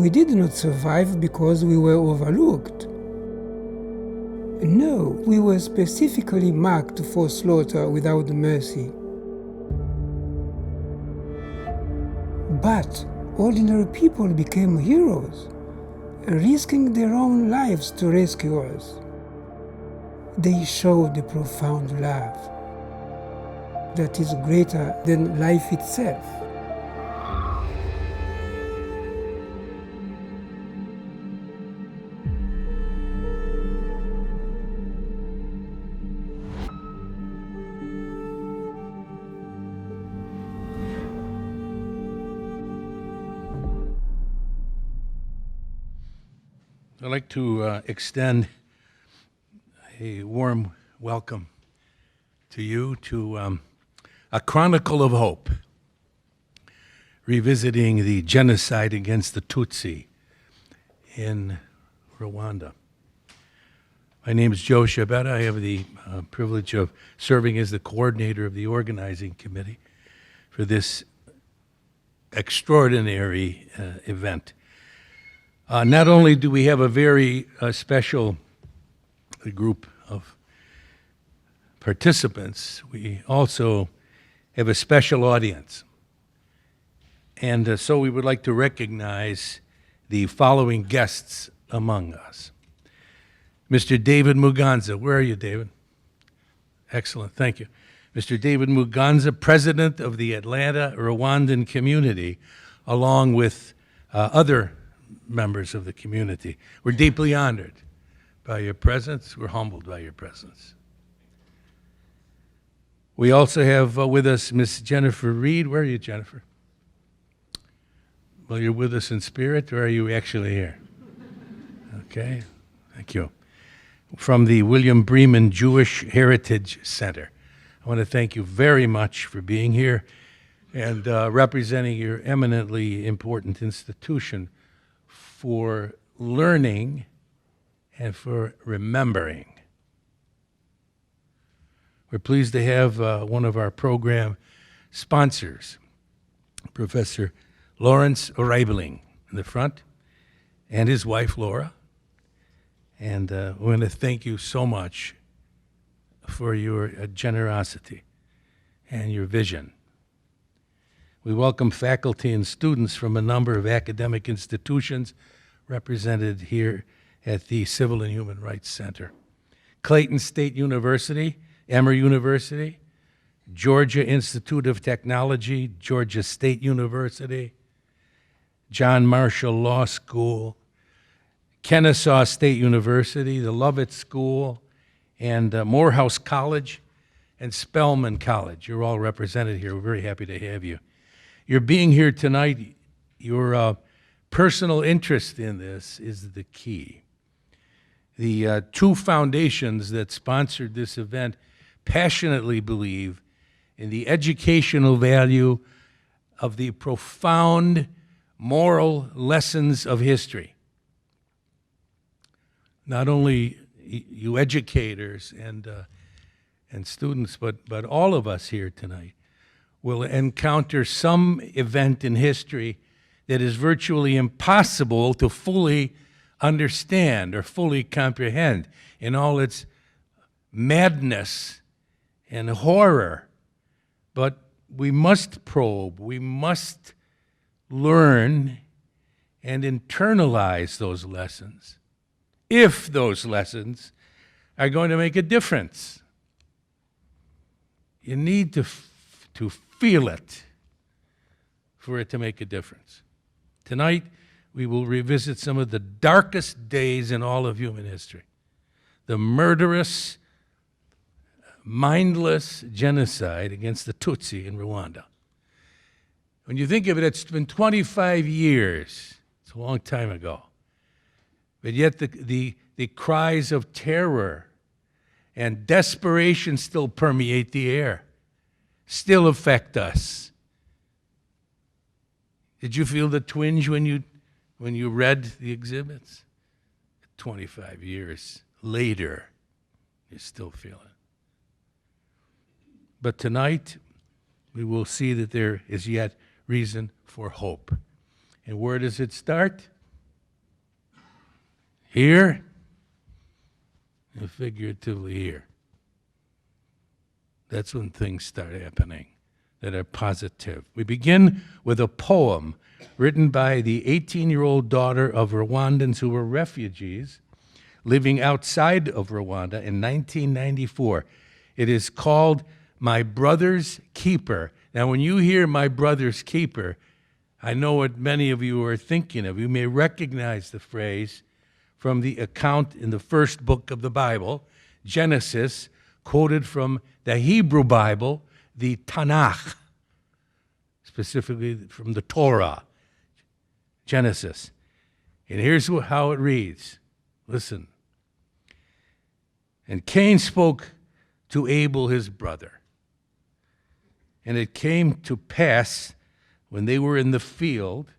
We did not survive because we were overlooked. No, we were specifically marked for slaughter without mercy. But ordinary people became heroes, risking their own lives to rescue us. They showed a profound love that is greater than life itself. I'd like to extend a warm welcome to you to a Chronicle of Hope, revisiting the genocide against the Tutsi in Rwanda. My name is Joe Shabeta. I have the privilege of serving as the coordinator of the organizing committee for this extraordinary event. Not only do we have a very special group of participants, we also have a special audience. And so we would like to recognize the following guests among us. Mr. David Muganza. Where are you, David? Excellent, thank you. Mr. David Muganza, president of the Atlanta Rwandan community, along with other members of the community. We're deeply honored by your presence. We're humbled by your presence. We also have with us Miss Jennifer Reed. Where are you, Jennifer? Well, you're with us in spirit, or are you actually here? Okay, thank you. From the William Bremen Jewish Heritage Center. I want to thank you very much for being here and representing your eminently important institution for learning and for remembering. We're pleased to have one of our program sponsors, Professor Lorenz Reibling in the front, and his wife, Laura. And we want to thank you so much for your generosity and your vision. We welcome faculty and students from a number of academic institutions represented here at the Civil and Human Rights Center. Clayton State University, Emory University, Georgia Institute of Technology, Georgia State University, John Marshall Law School, Kennesaw State University, the Lovett School, and Morehouse College, and Spelman College. You're all represented here. We're very happy to have you. Your being here tonight, your personal interest in this is the key. The two foundations that sponsored this event passionately believe in the educational value of the profound moral lessons of history. Not only you educators and students, but all of us here tonight will encounter some event in history that is virtually impossible to fully understand or fully comprehend in all its madness and horror. But we must probe, we must learn and internalize those lessons, if those lessons are going to make a difference. You need to feel it for it to make a difference. Tonight, we will revisit some of the darkest days in all of human history. The murderous, mindless genocide against the Tutsi in Rwanda. When you think of it, it's been 25 years. It's a long time ago. But yet the cries of terror and desperation still permeate the air, still affect us. Did you feel the twinge when you read the exhibits? 25 years later, you still feel it. But tonight, we will see that there is yet reason for hope. And where does it start? here and figuratively here. That's when things start happening that are positive. We begin with a poem written by the 18-year-old daughter of Rwandans who were refugees living outside of Rwanda in 1994. It is called My Brother's Keeper. Now, when you hear My Brother's Keeper, I know what many of you are thinking of. You may recognize the phrase from the account in the first book of the Bible, Genesis, quoted from the Hebrew Bible, the Tanakh, specifically from the Torah, Genesis. And here's how it reads. Listen. And Cain spoke to Abel his brother. And it came to pass when they were in the field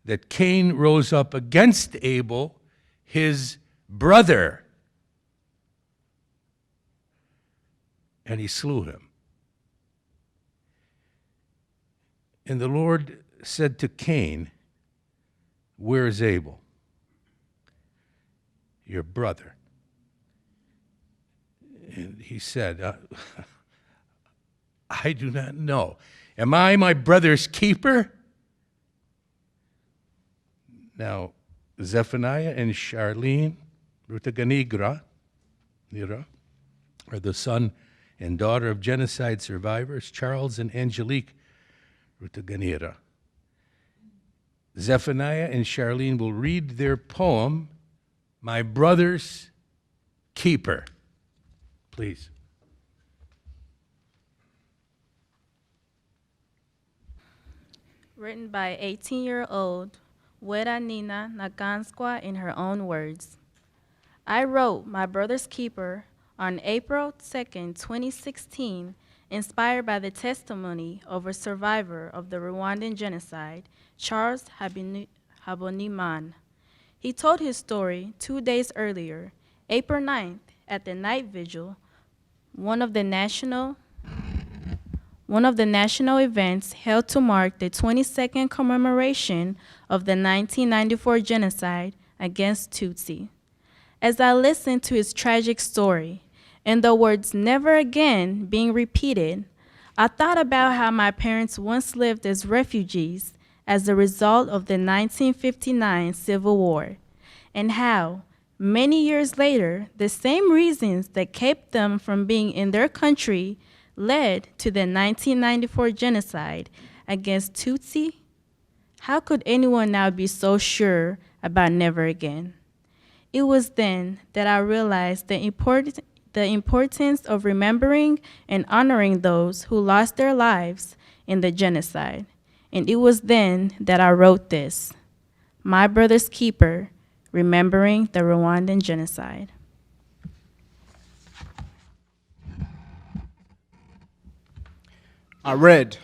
that Cain rose up against Abel, his brother, and he slew him. And the Lord said to Cain, "Where is Abel, your brother?" And he said, I do not know. Am I my brother's keeper? Now, Zephaniah and Charlene Rutaganigra are the son and daughter of genocide survivors, Charles and Angelique Rutaganira. Zephaniah and Charlene will read their poem, My Brother's Keeper. Please. Written by 18-year-old Wera Nina Naganskwa in her own words. I wrote My Brother's Keeper on April 2nd, 2016, inspired by the testimony of a survivor of the Rwandan genocide, Charles Habonimana. He told his story 2 days earlier, April 9th, at the night vigil, one of the national events held to mark the 22nd commemoration of the 1994 genocide against Tutsi. As I listened to his tragic story, and the words "never again" being repeated, I thought about how my parents once lived as refugees as a result of the 1959 Civil War, and how, many years later, the same reasons that kept them from being in their country led to the 1994 genocide against Tutsi. How could anyone now be so sure about never again? It was then that I realized the importance of remembering and honoring those who lost their lives in the genocide. And it was then that I wrote this, My Brother's Keeper, Remembering the Rwandan Genocide. I read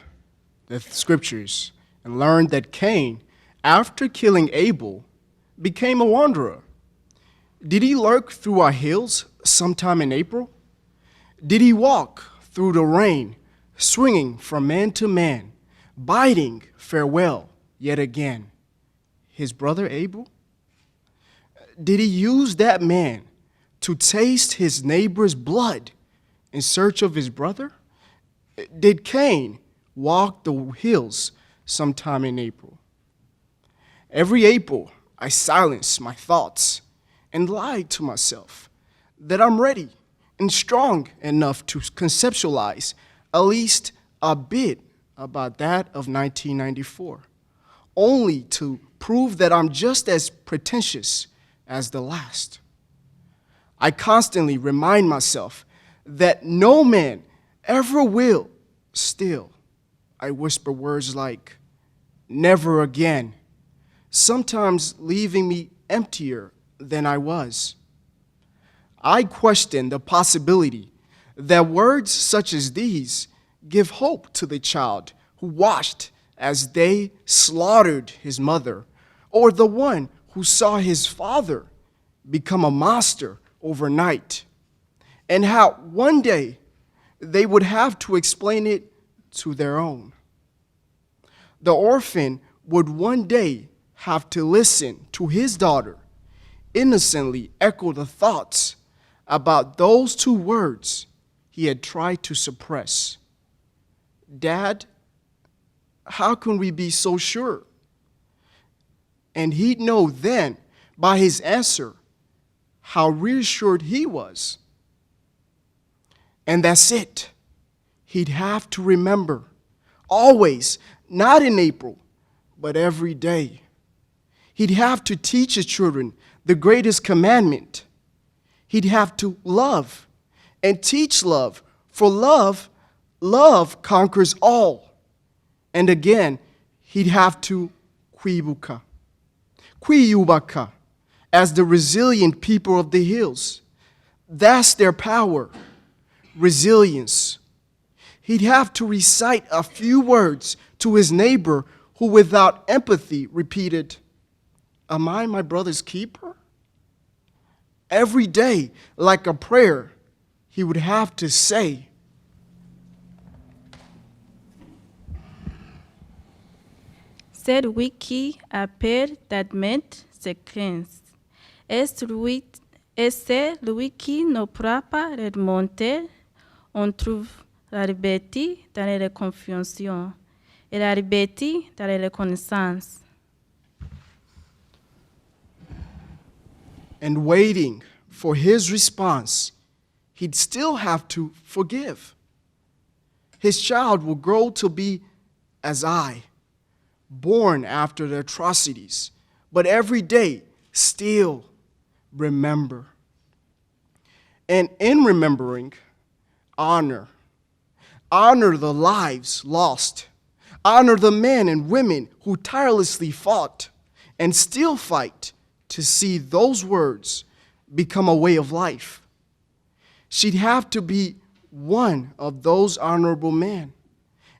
the scriptures and learned that Cain, after killing Abel, became a wanderer. Did he lurk through our hills sometime in April? Did he walk through the rain, swinging from man to man, bidding farewell yet again? His brother Abel? Did he use that man to taste his neighbor's blood in search of his brother? Did Cain walk the hills sometime in April? Every April, I silence my thoughts and lie to myself that I'm ready and strong enough to conceptualize at least a bit about that of 1994, only to prove that I'm just as pretentious as the last. I constantly remind myself that no man ever will. Still, I whisper words like, never again, sometimes leaving me emptier than I was. I question the possibility that words such as these give hope to the child who watched as they slaughtered his mother, or the one who saw his father become a monster overnight, and how one day they would have to explain it to their own. The orphan would one day have to listen to his daughter innocently echo the thoughts about those two words he had tried to suppress. Dad, how can we be so sure? And he'd know then, by his answer, how reassured he was. And that's it. He'd have to remember, always, not in April, but every day. He'd have to teach his children the greatest commandment. He'd have to love and teach love, for love conquers all. And again, he'd have to kwiyubaka, as the resilient people of the hills. That's their power, resilience. He'd have to recite a few words to his neighbor who, without empathy, repeated, "Am I my brother's keeper?" Every day, like a prayer, he would have to say, Celui qui appelle d'admettre ses craintes. Et celui qui ne pourra pas remonter, on trouve la liberté dans la confiance et la liberté dans la reconnaissance. and waiting for his response, he'd still have to forgive. His child will grow to be as I, born after the atrocities, but every day still remember. And in remembering, honor. Honor the lives lost. Honor the men and women who tirelessly fought and still fight to see those words become a way of life. She'd have to be one of those honorable men,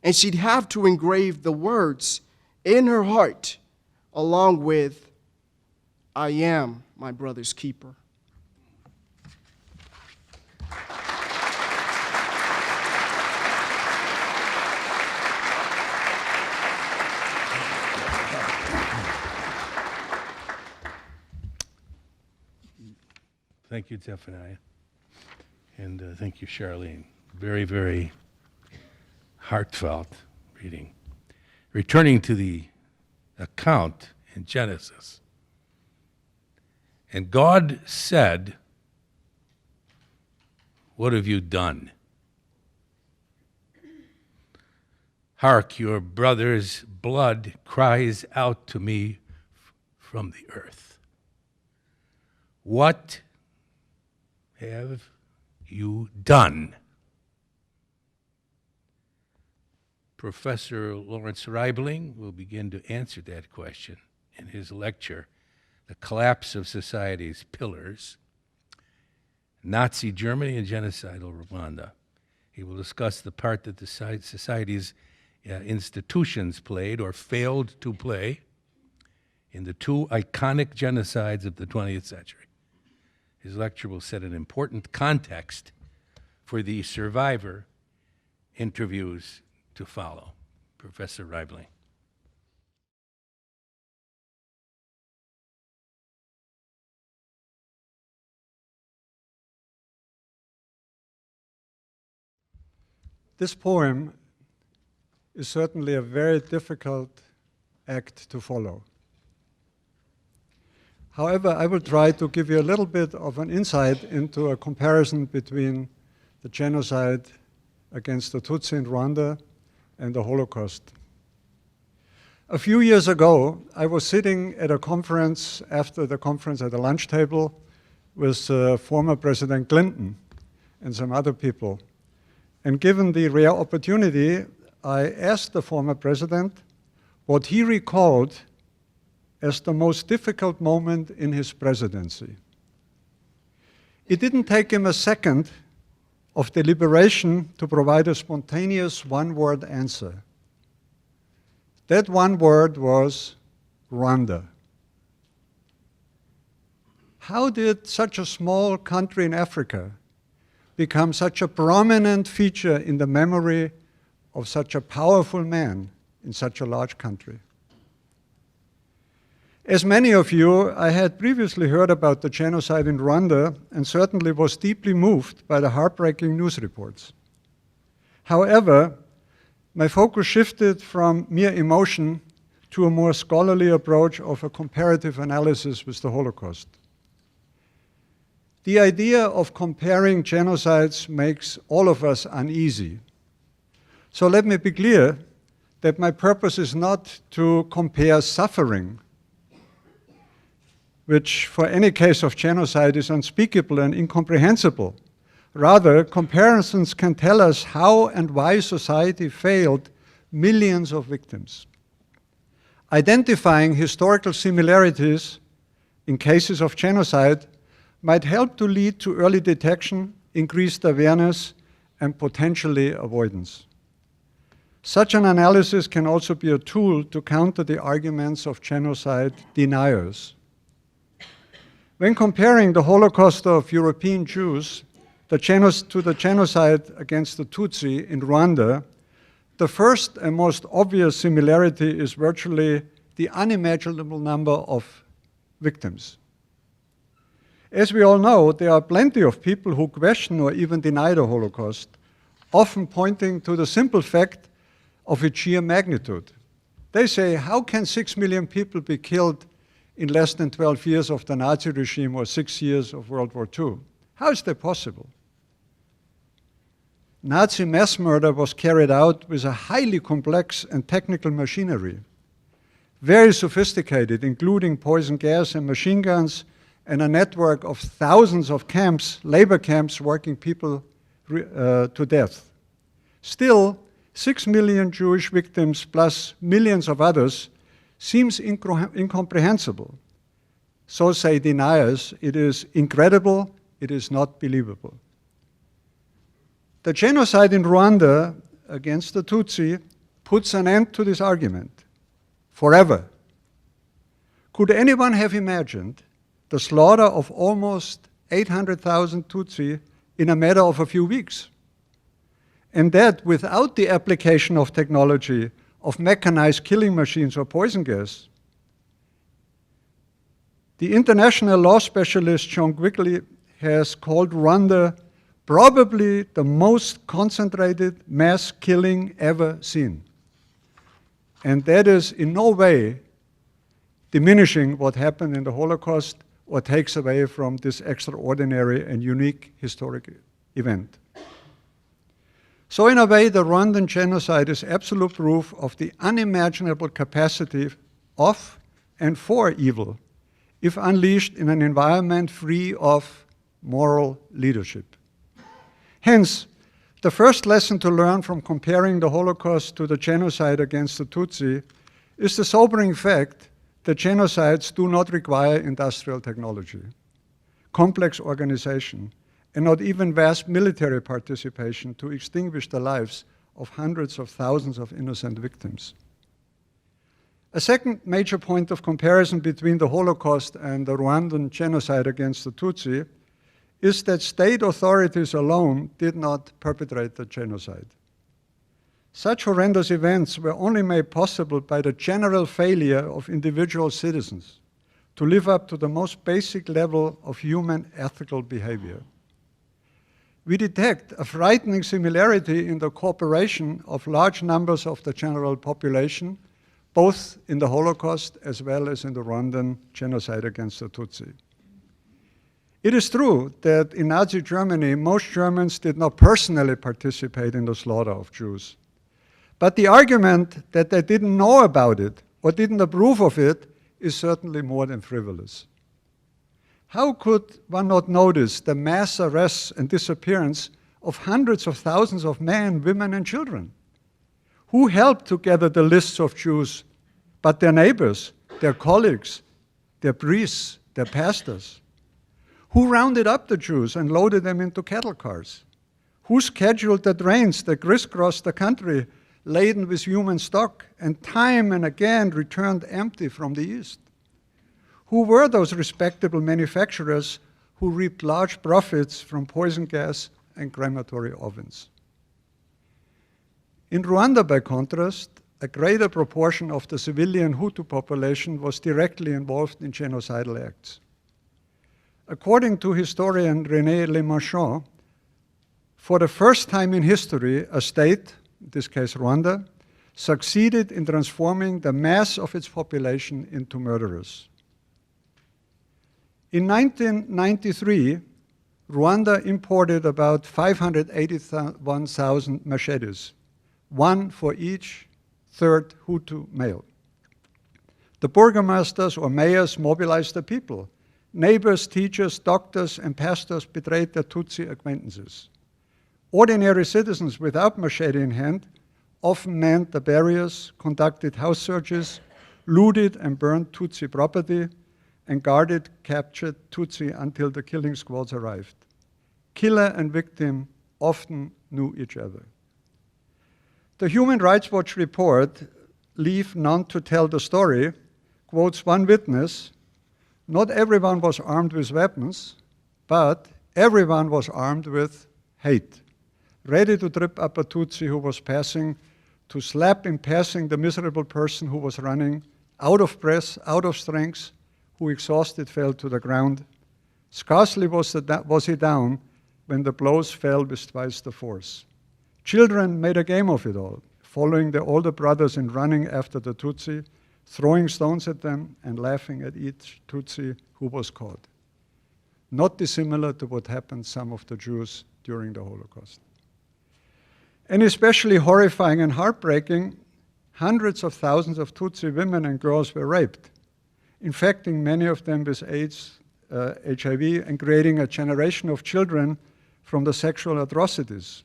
and she'd have to engrave the words in her heart along with, "I am my brother's keeper." Thank you, Zephaniah. And thank you, Charlene. Very, very heartfelt reading. Returning to the account in Genesis. And God said, "What have you done? Hark, your brother's blood cries out to me from the earth. What have you done?" Professor Lorenz Reibling will begin to answer that question in his lecture, "The Collapse of Society's Pillars, Nazi Germany and Genocidal Rwanda." He will discuss the part that the society's institutions played or failed to play in the two iconic genocides of the 20th century. His lecture will set an important context for the survivor interviews to follow. Professor Reibling. This poem is certainly a very difficult act to follow. However, I will try to give you a little bit of an insight into a comparison between the genocide against the Tutsi in Rwanda and the Holocaust. A few years ago, I was sitting at a conference, after the conference at a lunch table with former President Clinton and some other people. And given the rare opportunity, I asked the former president what he recalled as the most difficult moment in his presidency. It didn't take him a second of deliberation to provide a spontaneous one-word answer. That one word was Rwanda. How did such a small country in Africa become such a prominent feature in the memory of such a powerful man in such a large country? As many of you, I had previously heard about the genocide in Rwanda and certainly was deeply moved by the heartbreaking news reports. However, my focus shifted from mere emotion to a more scholarly approach of a comparative analysis with the Holocaust. The idea of comparing genocides makes all of us uneasy. So let me be clear that my purpose is not to compare suffering, which for any case of genocide is unspeakable and incomprehensible. Rather, comparisons can tell us how and why society failed millions of victims. Identifying historical similarities in cases of genocide might help to lead to early detection, increased awareness, and potentially avoidance. Such an analysis can also be a tool to counter the arguments of genocide deniers. When comparing the Holocaust of European Jews to the genocide against the Tutsi in Rwanda, the first and most obvious similarity is virtually the unimaginable number of victims. As we all know, there are plenty of people who question or even deny the Holocaust, often pointing to the simple fact of its sheer magnitude. They say, how can 6 million people be killed in less than 12 years of the Nazi regime or 6 years of World War II? How is that possible? Nazi mass murder was carried out with a highly complex and technical machinery, very sophisticated, including poison gas and machine guns, and a network of thousands of camps, labor camps, working people to death. Still, 6 million Jewish victims plus millions of others seems incomprehensible. So say deniers, it is incredible, it is not believable. The genocide in Rwanda against the Tutsi puts an end to this argument forever. Could anyone have imagined the slaughter of almost 800,000 Tutsi in a matter of a few weeks? And that without the application of technology, of mechanized killing machines or poison gas. The international law specialist John Quigley has called Rwanda probably the most concentrated mass killing ever seen. And that is in no way diminishing what happened in the Holocaust or takes away from this extraordinary and unique historic event. So in a way, the Rwandan genocide is absolute proof of the unimaginable capacity of and for evil, if unleashed in an environment free of moral leadership. Hence, the first lesson to learn from comparing the Holocaust to the genocide against the Tutsi is the sobering fact that genocides do not require industrial technology, complex organization, and not even vast military participation to extinguish the lives of hundreds of thousands of innocent victims. A second major point of comparison between the Holocaust and the Rwandan genocide against the Tutsi is that state authorities alone did not perpetrate the genocide. Such horrendous events were only made possible by the general failure of individual citizens to live up to the most basic level of human ethical behavior. We detect a frightening similarity in the cooperation of large numbers of the general population, both in the Holocaust as well as in the Rwandan genocide against the Tutsi. It is true that in Nazi Germany, most Germans did not personally participate in the slaughter of Jews. But the argument that they didn't know about it or didn't approve of it is certainly more than frivolous. How could one not notice the mass arrests and disappearance of hundreds of thousands of men, women, and children? Who helped to gather the lists of Jews but their neighbors, their colleagues, their priests, their pastors? Who rounded up the Jews and loaded them into cattle cars? Who scheduled the trains that crisscrossed the country laden with human stock and time and again returned empty from the east? Who were those respectable manufacturers who reaped large profits from poison gas and crematory ovens? In Rwanda, by contrast, a greater proportion of the civilian Hutu population was directly involved in genocidal acts. According to historian René Lemarchand, for the first time in history, a state, in this case Rwanda, succeeded in transforming the mass of its population into murderers. In 1993, Rwanda imported about 581,000 machetes, one for each third Hutu male. The burgomasters or mayors mobilized the people. Neighbors, teachers, doctors, and pastors betrayed their Tutsi acquaintances. Ordinary citizens without machete in hand often manned the barriers, conducted house searches, looted and burned Tutsi property, and guarded captured Tutsi until the killing squads arrived. Killer and victim often knew each other. The Human Rights Watch report, Leave None to Tell the Story, quotes one witness: "Not everyone was armed with weapons, but everyone was armed with hate, ready to trip up a Tutsi who was passing, to slap in passing the miserable person who was running, out of breath, out of strength, who exhausted fell to the ground. Scarcely was he down when the blows fell with twice the force. Children made a game of it all, following their older brothers in running after the Tutsi, throwing stones at them and laughing at each Tutsi who was caught." Not dissimilar to what happened to some of the Jews during the Holocaust. And especially horrifying and heartbreaking, hundreds of thousands of Tutsi women and girls were raped, infecting many of them with AIDS, HIV, and creating a generation of children from the sexual atrocities,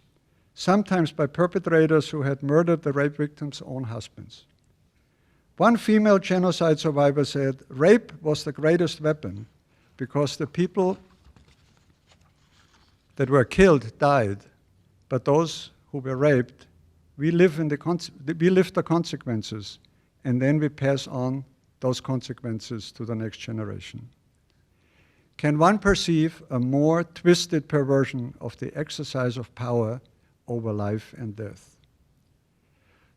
sometimes by perpetrators who had murdered the rape victims' own husbands. One female genocide survivor said, "Rape was the greatest weapon because the people that were killed died, but those who were raped, we lived the consequences, and then we pass on those consequences to the next generation." Can one perceive a more twisted perversion of the exercise of power over life and death?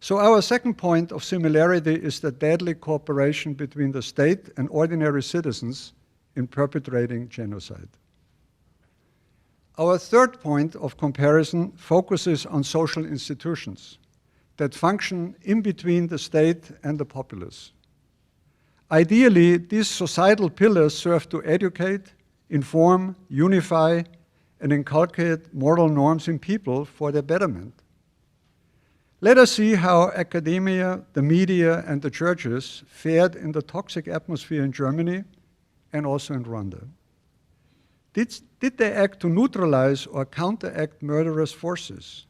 So our second point of similarity is the deadly cooperation between the state and ordinary citizens in perpetrating genocide. Our third point of comparison focuses on social institutions that function in between the state and the populace. Ideally, these societal pillars serve to educate, inform, unify, and inculcate moral norms in people for their betterment. Let us see how academia, the media, and the churches fared in the toxic atmosphere in Germany and also in Rwanda. Did they act to neutralize or counteract murderous forces?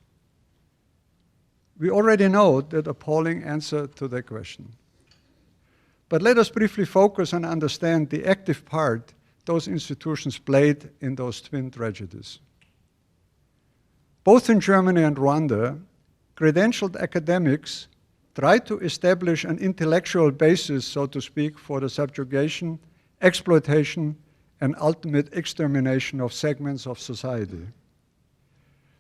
We already know that appalling answer to that question. But let us briefly focus and understand the active part those institutions played in those twin tragedies. Both in Germany and Rwanda, credentialed academics tried to establish an intellectual basis, so to speak, for the subjugation, exploitation, and ultimate extermination of segments of society.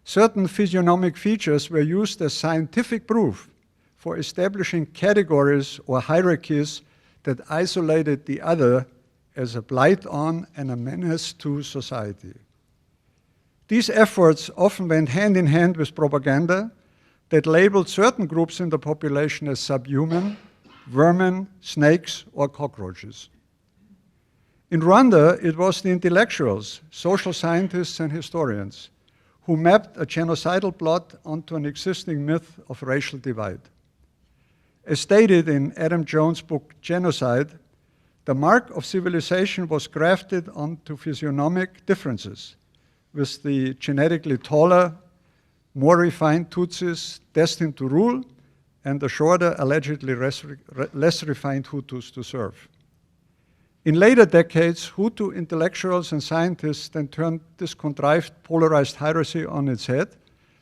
Certain physiognomic features were used as scientific proof for establishing categories or hierarchies that isolated the other as a blight on and a menace to society. These efforts often went hand in hand with propaganda that labeled certain groups in the population as subhuman, vermin, snakes, or cockroaches. In Rwanda, it was the intellectuals, social scientists, and historians who mapped a genocidal plot onto an existing myth of racial divide. As stated in Adam Jones' book Genocide, the mark of civilization was grafted onto physiognomic differences, with the genetically taller, more refined Tutsis destined to rule, and the shorter, allegedly less refined Hutus to serve. In later decades, Hutu intellectuals and scientists then turned this contrived polarized hierarchy on its head,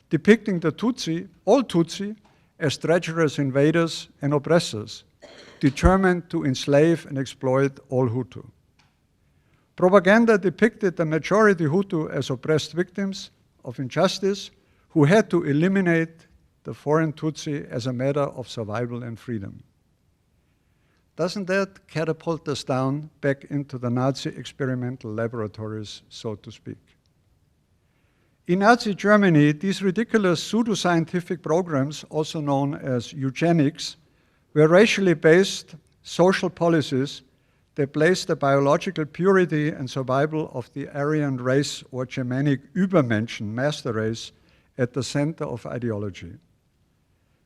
depicting the Tutsi, all Tutsi, as treacherous invaders and oppressors, determined to enslave and exploit all Hutu. Propaganda depicted the majority Hutu as oppressed victims of injustice who had to eliminate the foreign Tutsi as a matter of survival and freedom. Doesn't that catapult us down back into the Nazi experimental laboratories, so to speak? In Nazi Germany, these ridiculous pseudoscientific programs, also known as eugenics, were racially based social policies that placed the biological purity and survival of the Aryan race or Germanic Übermenschen, master race, at the center of ideology.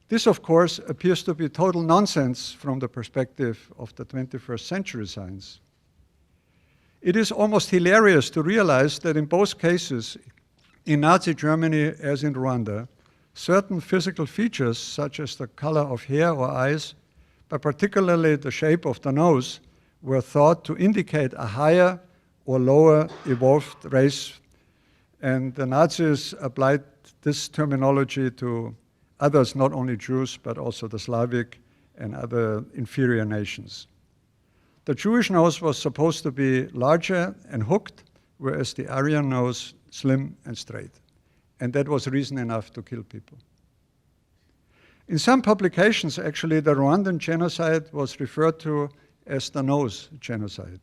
This, of course, appears to be total nonsense from the perspective of the 21st century science. It is almost hilarious to realize that in both cases, in Nazi Germany as in Rwanda, certain physical features, such as the color of hair or eyes, but particularly the shape of the nose, were thought to indicate a higher or lower evolved race, and the Nazis applied this terminology to others, not only Jews, but also the Slavic and other inferior nations. The Jewish nose was supposed to be larger and hooked, whereas the Aryan nose slim and straight. And that was reason enough to kill people. In some publications, actually, the Rwandan genocide was referred to as the nose genocide,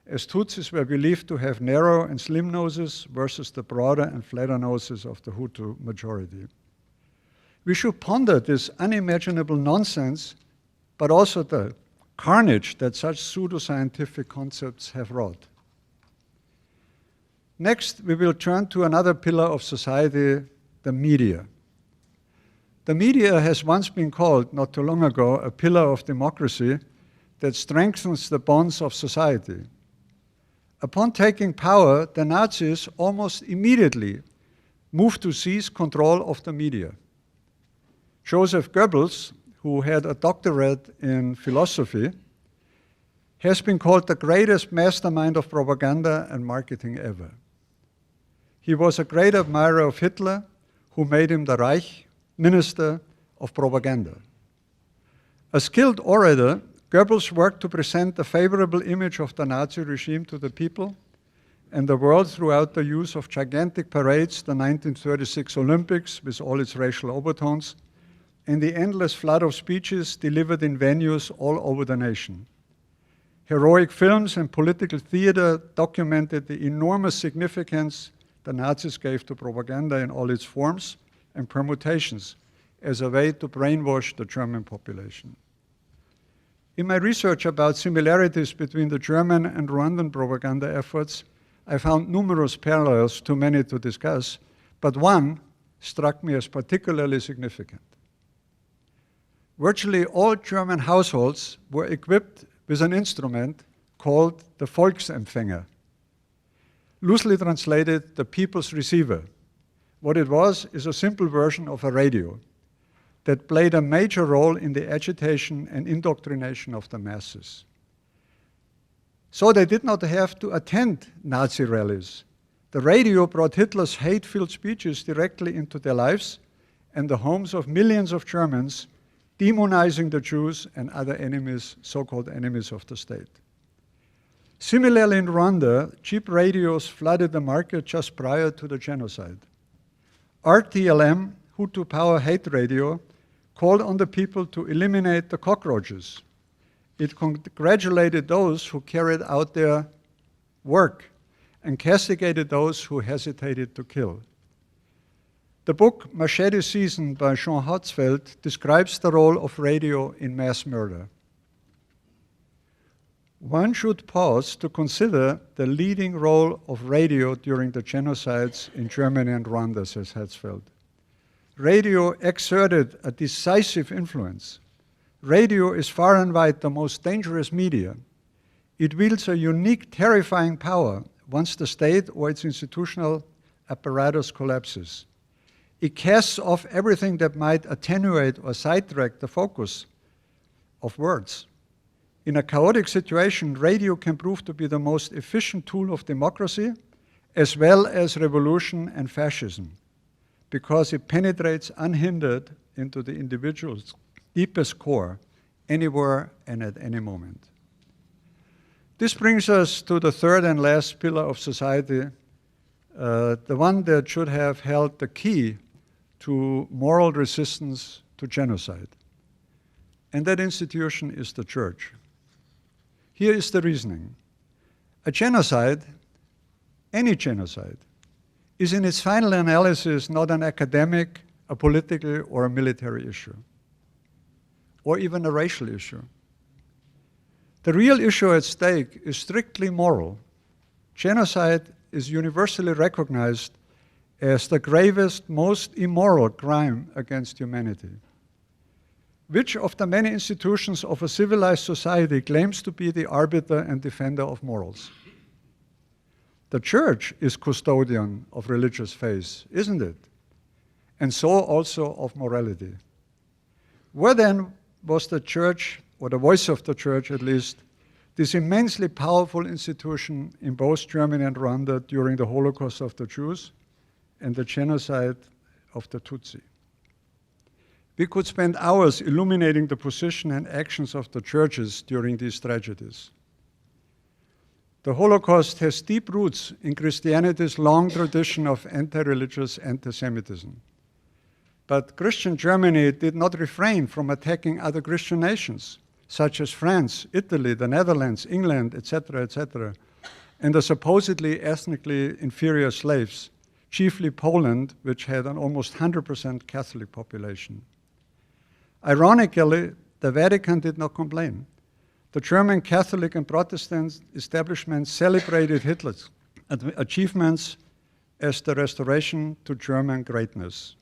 as Tutsis were believed to have narrow and slim noses versus the broader and flatter noses of the Hutu majority. We should ponder this unimaginable nonsense, but also the carnage that such pseudoscientific concepts have wrought. Next, we will turn to another pillar of society, the media. The media has once been called, not too long ago, a pillar of democracy that strengthens the bonds of society. Upon taking power, the Nazis almost immediately moved to seize control of the media. Joseph Goebbels, who had a doctorate in philosophy, has been called the greatest mastermind of propaganda and marketing ever. He was a great admirer of Hitler, who made him the Reich Minister of Propaganda. A skilled orator, Goebbels worked to present a favorable image of the Nazi regime to the people and the world throughout the use of gigantic parades, the 1936 Olympics with all its racial overtones, and the endless flood of speeches delivered in venues all over the nation. Heroic films and political theater documented the enormous significance the Nazis gave to propaganda in all its forms and permutations as a way to brainwash the German population. In my research about similarities between the German and Rwandan propaganda efforts, I found numerous parallels, too many to discuss, but one struck me as particularly significant. Virtually all German households were equipped with an instrument called the Volksempfänger, loosely translated, the people's receiver. What it was is a simple version of a radio that played a major role in the agitation and indoctrination of the masses. So they did not have to attend Nazi rallies. The radio brought Hitler's hate-filled speeches directly into their lives and the homes of millions of Germans, demonizing the Jews and other enemies, so-called enemies of the state. Similarly, in Rwanda, cheap radios flooded the market just prior to the genocide. RTLM, Hutu Power Hate Radio, called on the people to eliminate the cockroaches. It congratulated those who carried out their work and castigated those who hesitated to kill. The book Machete Season by Jean Hatzfeld describes the role of radio in mass murder. One should pause to consider the leading role of radio during the genocides in Germany and Rwanda, says Hatzfeld. Radio exerted a decisive influence. Radio is far and wide the most dangerous media. It wields a unique, terrifying power once the state or its institutional apparatus collapses. It casts off everything that might attenuate or sidetrack the focus of words. In a chaotic situation, radio can prove to be the most efficient tool of democracy, as well as revolution and fascism, because it penetrates unhindered into the individual's deepest core, anywhere and at any moment. This brings us to the third and last pillar of society, the one that should have held the key to moral resistance to genocide. And that institution is the church. Here is the reasoning. A genocide, any genocide, is in its final analysis not an academic, a political, or a military issue, or even a racial issue. The real issue at stake is strictly moral. Genocide is universally recognized as the gravest, most immoral crime against humanity. Which of the many institutions of a civilized society claims to be the arbiter and defender of morals? The church is custodian of religious faith, isn't it? And so also of morality. Where then was the church, or the voice of the church at least, this immensely powerful institution in both Germany and Rwanda during the Holocaust of the Jews and the genocide of the Tutsi? We could spend hours illuminating the position and actions of the churches during these tragedies. The Holocaust has deep roots in Christianity's long tradition of anti-religious anti-Semitism. But Christian Germany did not refrain from attacking other Christian nations, such as France, Italy, the Netherlands, England, etc., and the supposedly ethnically inferior slaves, chiefly Poland, which had an almost 100% Catholic population. Ironically, the Vatican did not complain. The German Catholic and Protestant establishments celebrated Hitler's achievements as the restoration to German greatness.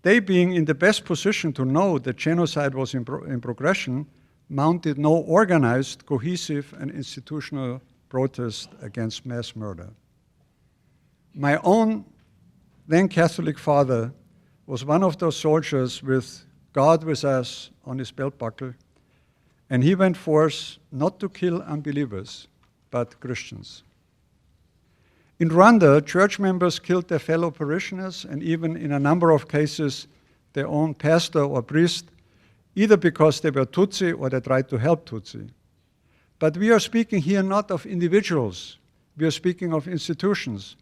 They, being in the best position to know that genocide was in progression, mounted no organized, cohesive, and institutional protest against mass murder. My own then Catholic father was one of those soldiers with God with us on his belt buckle, and he went forth not to kill unbelievers, but Christians. In Rwanda, church members killed their fellow parishioners and even in a number of cases their own pastor or priest, either because they were Tutsi or they tried to help Tutsi. But we are speaking here not of individuals, we are speaking of institutions.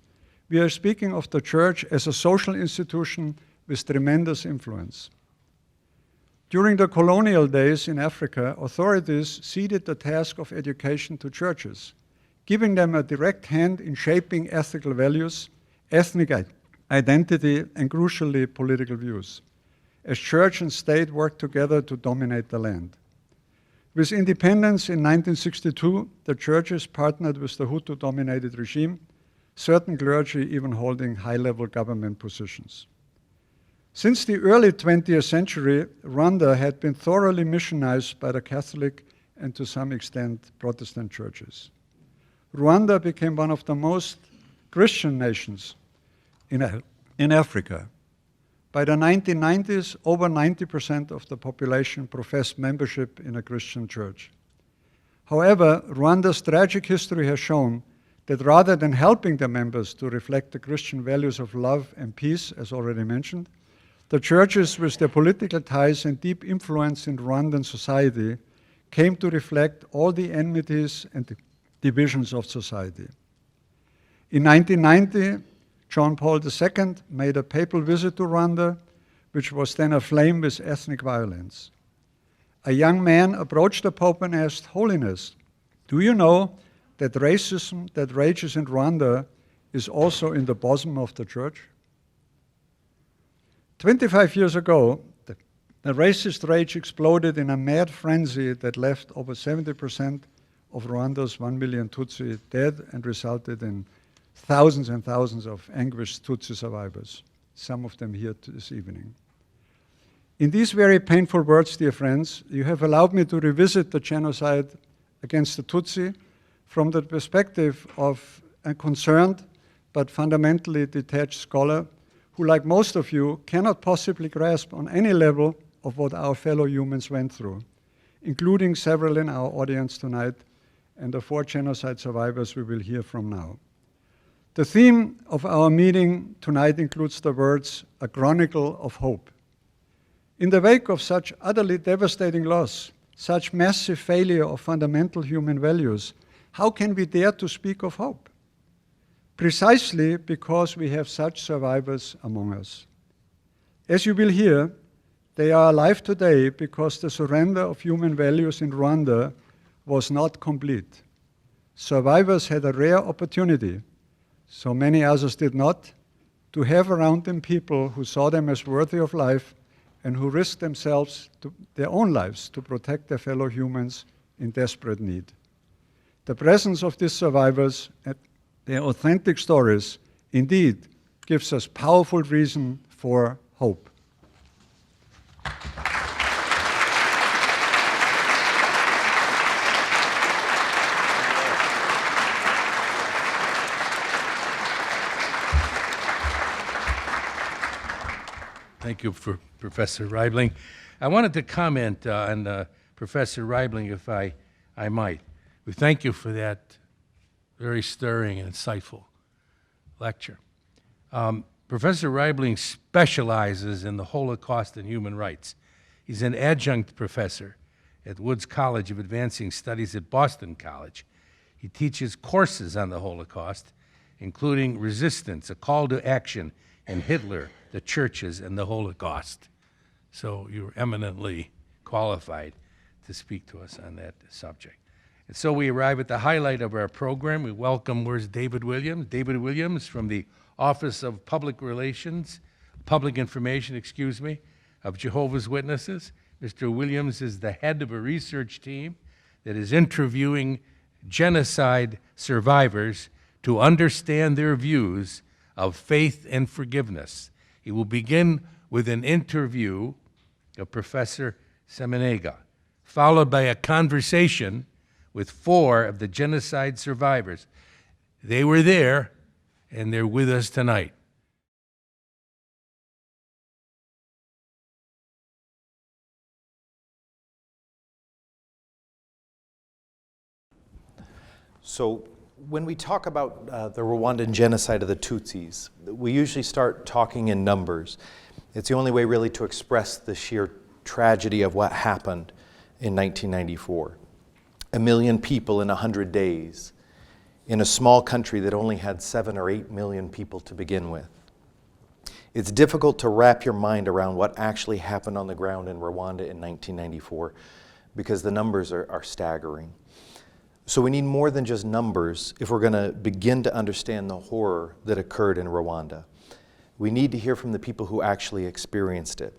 We are speaking of the church as a social institution with tremendous influence. During the colonial days in Africa, authorities ceded the task of education to churches, giving them a direct hand in shaping ethical values, ethnic identity, and crucially, political views, as church and state worked together to dominate the land. With independence in 1962, the churches partnered with the Hutu-dominated regime, certain clergy even holding high-level government positions. Since the early 20th century, Rwanda had been thoroughly missionized by the Catholic and to some extent Protestant churches. Rwanda became one of the most Christian nations in Africa. By the 1990s, over 90% of the population professed membership in a Christian church. However, Rwanda's tragic history has shown that rather than helping the members to reflect the Christian values of love and peace, as already mentioned, the churches with their political ties and deep influence in Rwandan society came to reflect all the enmities and divisions of society. In 1990, John Paul II made a papal visit to Rwanda, which was then aflame with ethnic violence. A young man approached the Pope and asked, "Holiness, do you know that racism that rages in Rwanda is also in the bosom of the church?" 25 years ago, the racist rage exploded in a mad frenzy that left over 70% of Rwanda's 1 million Tutsi dead and resulted in thousands and thousands of anguished Tutsi survivors, some of them here this evening. In these very painful words, dear friends, you have allowed me to revisit the genocide against the Tutsi from the perspective of a concerned but fundamentally detached scholar who, like most of you, cannot possibly grasp on any level of what our fellow humans went through, including several in our audience tonight and the 4 genocide survivors we will hear from now. The theme of our meeting tonight includes the words, "A Chronicle of Hope." In the wake of such utterly devastating loss, such massive failure of fundamental human values, how can we dare to speak of hope? Precisely because we have such survivors among us. As you will hear, they are alive today because the surrender of human values in Rwanda was not complete. Survivors had a rare opportunity, so many others did not, to have around them people who saw them as worthy of life and who risked themselves, their own lives, to protect their fellow humans in desperate need. The presence of these survivors and their authentic stories indeed gives us powerful reason for hope. Thank you, for Professor Reibling. I wanted to comment on Professor Reibling, if I might. We thank you for that very stirring and insightful lecture. Professor Reibling specializes in the Holocaust and human rights. He's an adjunct professor at Woods College of Advancing Studies at Boston College. He teaches courses on the Holocaust, including Resistance, a Call to Action, and Hitler, the Churches, and the Holocaust. So you're eminently qualified to speak to us on that subject. And so we arrive at the highlight of our program. We welcome, where's David Williams? David Williams from the Office of Public Information, of Jehovah's Witnesses. Mr. Williams is the head of a research team that is interviewing genocide survivors to understand their views of faith and forgiveness. He will begin with an interview of Professor Seminega, followed by a conversation with 4 of the genocide survivors. They were there, and they're with us tonight. So when we talk about the Rwandan genocide of the Tutsis, we usually start talking in numbers. It's the only way really to express the sheer tragedy of what happened in 1994. 1 million people in 100 days in a small country that only had 7 or 8 million people to begin with. It's difficult to wrap your mind around what actually happened on the ground in Rwanda in 1994 because the numbers are staggering. So we need more than just numbers if we're going to begin to understand the horror that occurred in Rwanda. We need to hear from the people who actually experienced it.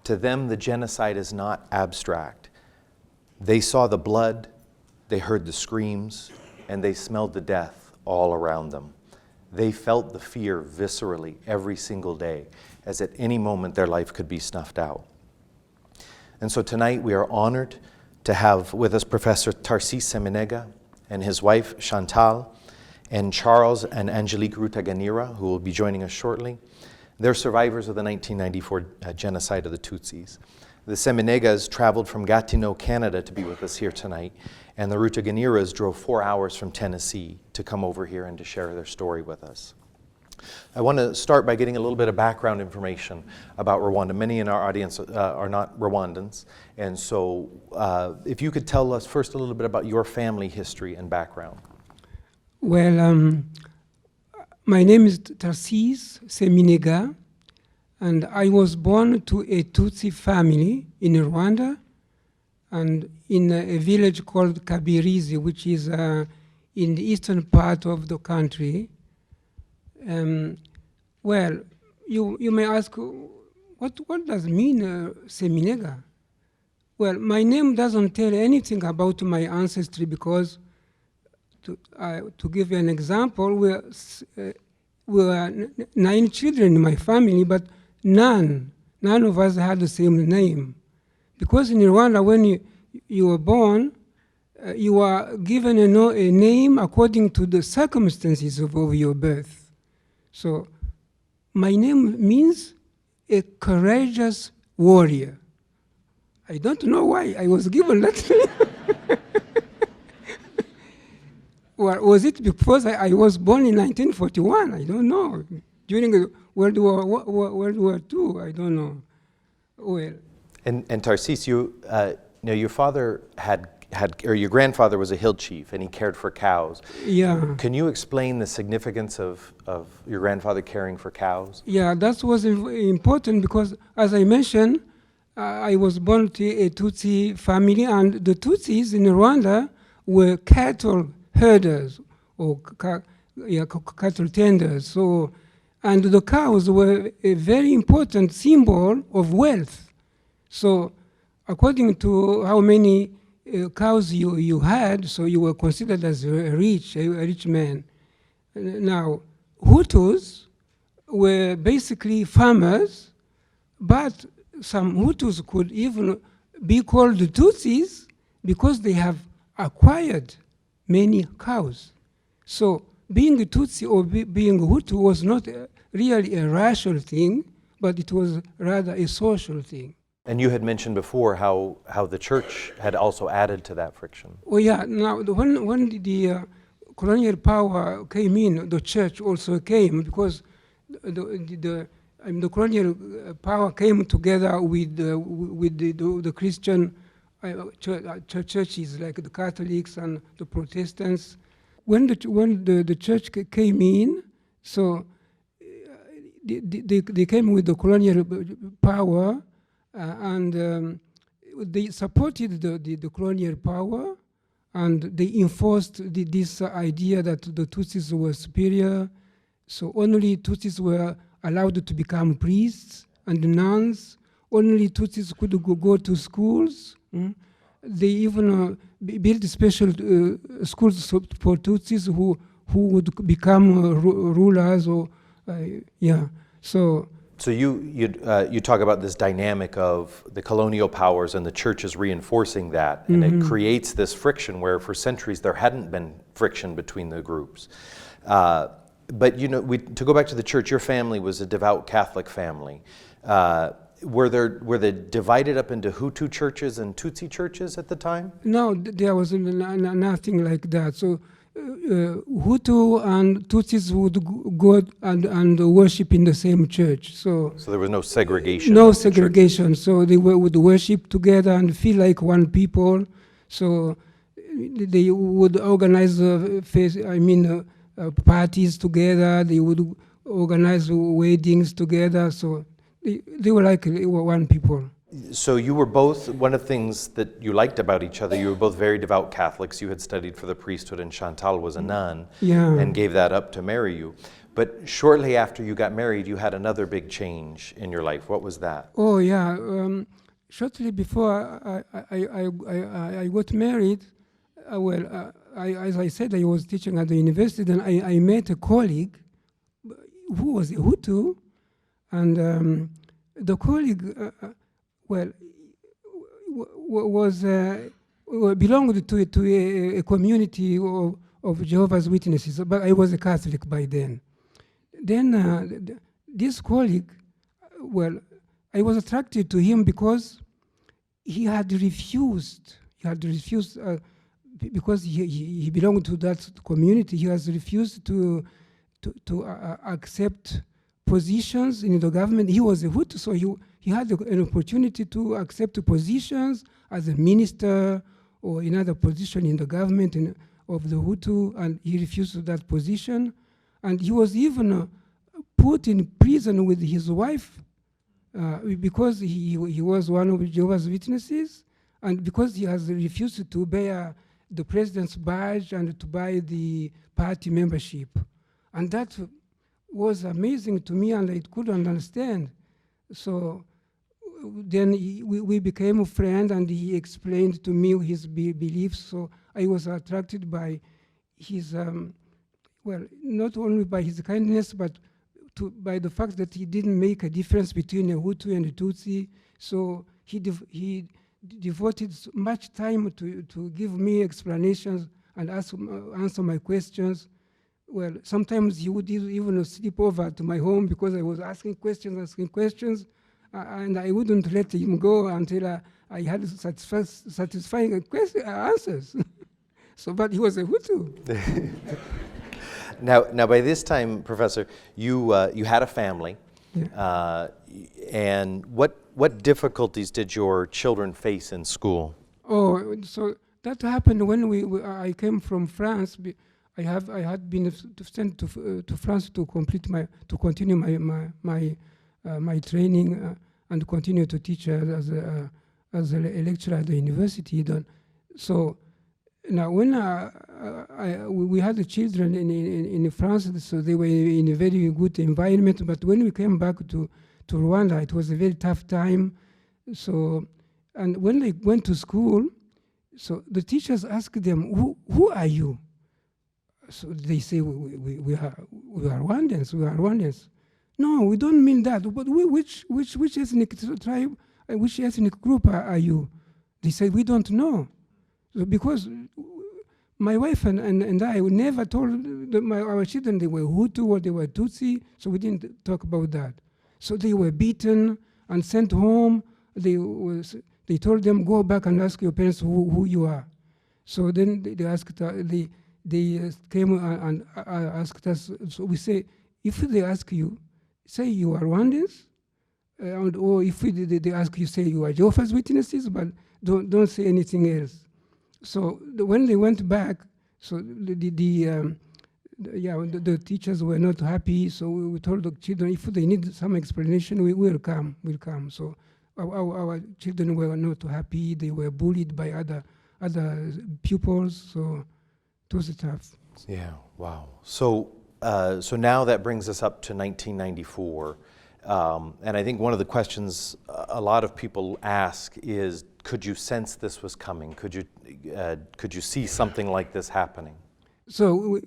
To them, the genocide is not abstract. They saw the blood, they heard the screams, and they smelled the death all around them. They felt the fear viscerally every single day, as at any moment their life could be snuffed out. And so tonight we are honored to have with us Professor Tharcisse Seminega and his wife Chantal, and Charles and Angelique Rutaganira, who will be joining us shortly. They're survivors of the 1994 genocide of the Tutsis. The Seminegas traveled from Gatineau, Canada to be with us here tonight, and the Rutaganiras drove 4 hours from Tennessee to come over here and to share their story with us. I want to start by getting a little bit of background information about Rwanda. Many in our audience are not Rwandans, and so if you could tell us first a little bit about your family history and background. Well, my name is Tharcisse Seminega, and I was born to a Tutsi family in Rwanda, and in a village called Kabirizi, which is in the eastern part of the country. Well, you may ask, what does mean Seminega? Well, my name doesn't tell anything about my ancestry because, to give you an example, we were 9 children in my family, but none of us had the same name. Because in Rwanda, when you were born, you are given a name according to the circumstances of your birth. So my name means a courageous warrior. I don't know why I was given that name. Or was it because I was born in 1941? I don't know. During World War II, I don't know. Well. And Tharcisse, your father had or your grandfather was a hill chief and he cared for cows. Yeah. Can you explain the significance of your grandfather caring for cows? Yeah, that was important because, as I mentioned, I was born to a Tutsi family, and the Tutsis in Rwanda were cattle herders or cattle tenders. So, and the cows were a very important symbol of wealth. So, according to how many cows you had, so you were considered as a rich man. Now, Hutus were basically farmers, but some Hutus could even be called Tutsis because they have acquired many cows. So being a Tutsi or being a Hutu was not really a racial thing, but it was rather a social thing. And you had mentioned before how the church had also added to that friction. Oh yeah, now when the colonial power came in, the church also came because the colonial power came together with the Christian churches like the Catholics and the Protestants. When the church came in, so they came with the colonial power, and they supported the colonial power, and they enforced this idea that the Tutsis were superior. So only Tutsis were allowed to become priests and nuns. Only Tutsis could go to schools. They even built special schools for Tutsis who would become rulers. Or So you talk about this dynamic of the colonial powers and the church is reinforcing that, and it creates this friction where for centuries there hadn't been friction between the groups. But to go back to the church, your family was a devout Catholic family. Were they divided up into Hutu churches and Tutsi churches at the time? No, there was nothing like that. So Hutu and Tutsis would go and worship in the same church. So there was no segregation? No segregation. So they would worship together and feel like one people. So they would organize parties together. They would organize weddings together. So they were like one people. So you were both, one of the things that you liked about each other, you were both very devout Catholics. You had studied for the priesthood and Chantal was a nun and gave that up to marry you. But shortly after you got married, you had another big change in your life. What was that? Oh, yeah. Shortly before I got married, as I said, I was teaching at the university, and I met a colleague who was a Hutu, and the colleague belonged to a community of Jehovah's Witnesses, but I was a Catholic by then. Then this colleague, I was attracted to him because he had refused because he belonged to that community. He has refused to accept positions in the government. He was a Hutu, so he had an opportunity to accept positions as a minister or another position in the government of the Hutu, and he refused that position. And he was even put in prison with his wife because he was one of Jehovah's Witnesses, and because he has refused to bear the president's badge and to buy the party membership. And that was amazing to me, and I couldn't understand. So then we became friends, and he explained to me his beliefs. So I was attracted by his, not only by his kindness, but by the fact that he didn't make a difference between a Hutu and a Tutsi. So he devoted much time to give me explanations and answer my questions. Well, sometimes he would even sleep over to my home because I was asking questions, and I wouldn't let him go until I had satisfying answers. So, but he was a Hutu. Now, by this time, Professor, you had a family, and what difficulties did your children face in school? Oh, so that happened when I came from France. I had been sent to France to continue my training and continue to teach as a lecturer at the university. So now when we had the children in France, so they were in a very good environment. But when we came back to Rwanda, it was a very tough time. So, and when they went to school, so the teachers asked them, who are you? So they say, we are Rwandans, we are Rwandans. No, we don't mean that. But which ethnic tribe, which ethnic group are you? They said, we don't know. So because my wife and I never told our children they were Hutu or they were Tutsi, so we didn't talk about that. So they were beaten and sent home. They told them, go back and ask your parents who you are. So then they asked, they came and asked us, so we say, if they ask you, say you are Rwandans, or if they ask you, say you are Jehovah's Witnesses, but don't say anything else. So when they went back, so the teachers were not happy, so we told the children, if they need some explanation, we'll come. So our children were not happy, they were bullied by other pupils, so it was tough. Yeah, wow. So now that brings us up to 1994. And I think one of the questions a lot of people ask is, could you sense this was coming? Could you see something like this happening? So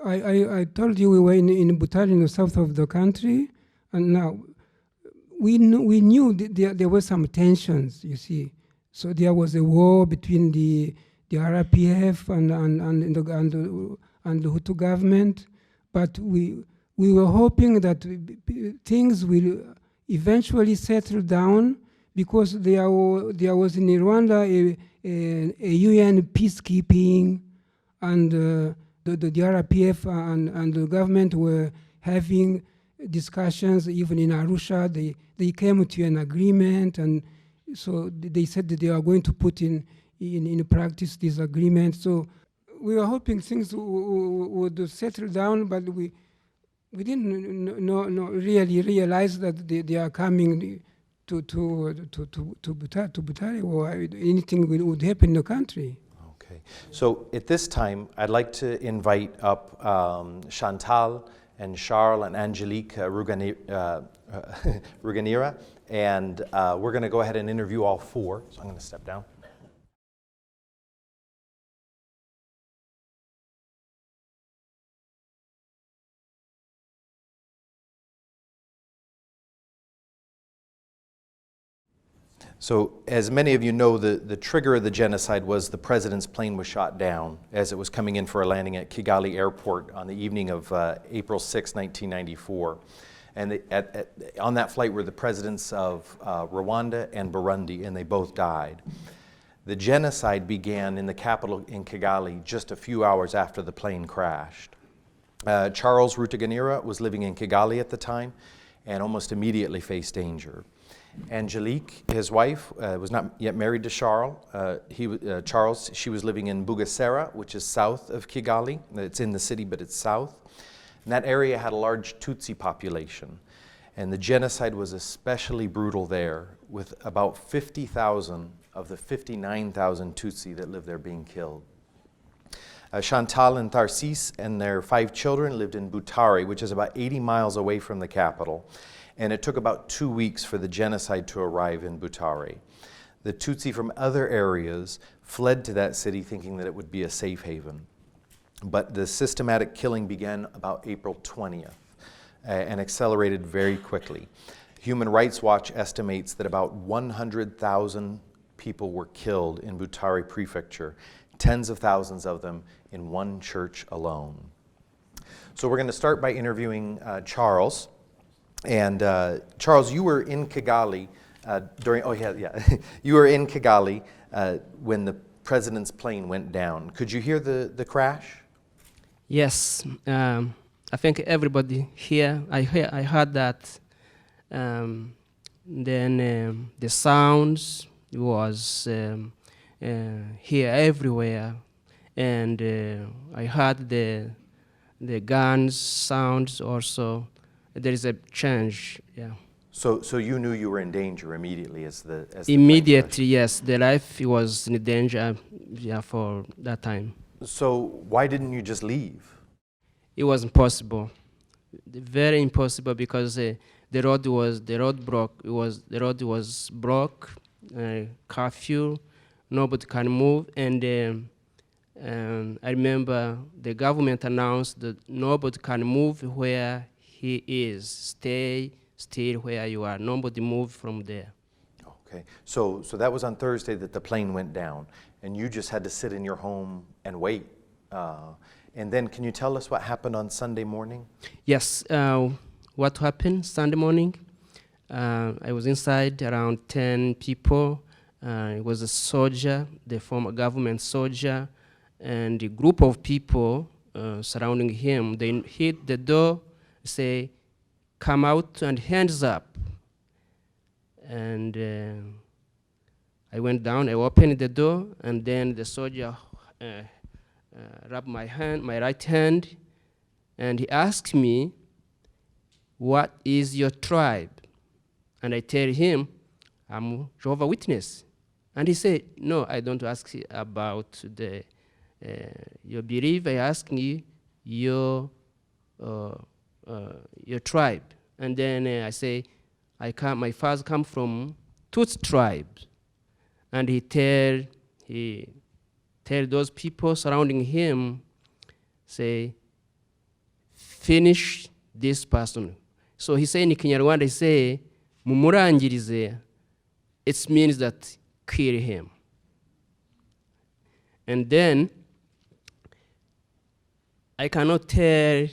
I told you we were in Butare, in the south of the country, and now we knew there were some tensions, you see. So there was a war between the RPF and the Hutu government, but we were hoping that things will eventually settle down, because there was in Rwanda a UN peacekeeping, and the RPF and the government were having discussions. Even in Arusha, they came to an agreement, and so they said that they are going to put in practice this agreement. So we were hoping things would settle down, but we didn't really realize that they are coming to Butare, or anything would happen in the country. Okay. So at this time, I'd like to invite up Chantal and Charles and Angelique Ruganira, and we're going to go ahead and interview all four. So I'm going to step down. So as many of you know, the trigger of the genocide was the president's plane was shot down as it was coming in for a landing at Kigali Airport on the evening of April 6, 1994. And on that flight were the presidents of Rwanda and Burundi, and they both died. The genocide began in the capital in Kigali just a few hours after the plane crashed. Charles Ruganira was living in Kigali at the time and almost immediately faced danger. Angelique, his wife, was not yet married to Charles. She was living in Bugesera, which is south of Kigali. It's in the city, but it's south. And that area had a large Tutsi population. And the genocide was especially brutal there, with about 50,000 of the 59,000 Tutsi that lived there being killed. Chantal and Tharcisse and their 5 children lived in Butare, which is about 80 miles away from the capital. And it took about 2 weeks for the genocide to arrive in Butare. The Tutsi from other areas fled to that city thinking that it would be a safe haven. But the systematic killing began about April 20th and accelerated very quickly. Human Rights Watch estimates that about 100,000 people were killed in Butare Prefecture, tens of thousands of them in one church alone. So we're going to start by interviewing Charles. And Charles, you were in Kigali you were in Kigali when the president's plane went down. Could you hear the crash? Yes, I think everybody here, I heard that. Then the sounds was here everywhere, and I heard the guns sounds also. There is a change, yeah. So you knew you were in danger immediately as the plane Immediately, yes, the life was in danger, yeah, for that time. crashed? So why didn't you just leave? It was impossible, very impossible, because the road broke. The road was broke, curfew, nobody can move, and I remember the government announced that nobody can move where he is. Stay still where you are. Nobody move from there. Okay, so that was on Thursday that the plane went down, and you just had to sit in your home and wait. And then can you tell us what happened on Sunday morning? Yes, what happened Sunday morning? I was inside, around 10 people. It was a soldier, the former government soldier, and a group of people surrounding him. They hit the door, say, "Come out and hands up." And I went down, I opened the door, and then the soldier rubbed my right hand, and he asked me, "What is your tribe?" And I tell him, "I'm Jehovah's Witness." And he said, "No, I don't ask you about your belief. I ask you your tribe." And then I say, my father come from Tutsi tribe. And he tell those people surrounding him, say, "Finish this person." So he say in Kinyarwanda, he say, "Mumurangirize." It means that kill him. And then I cannot tell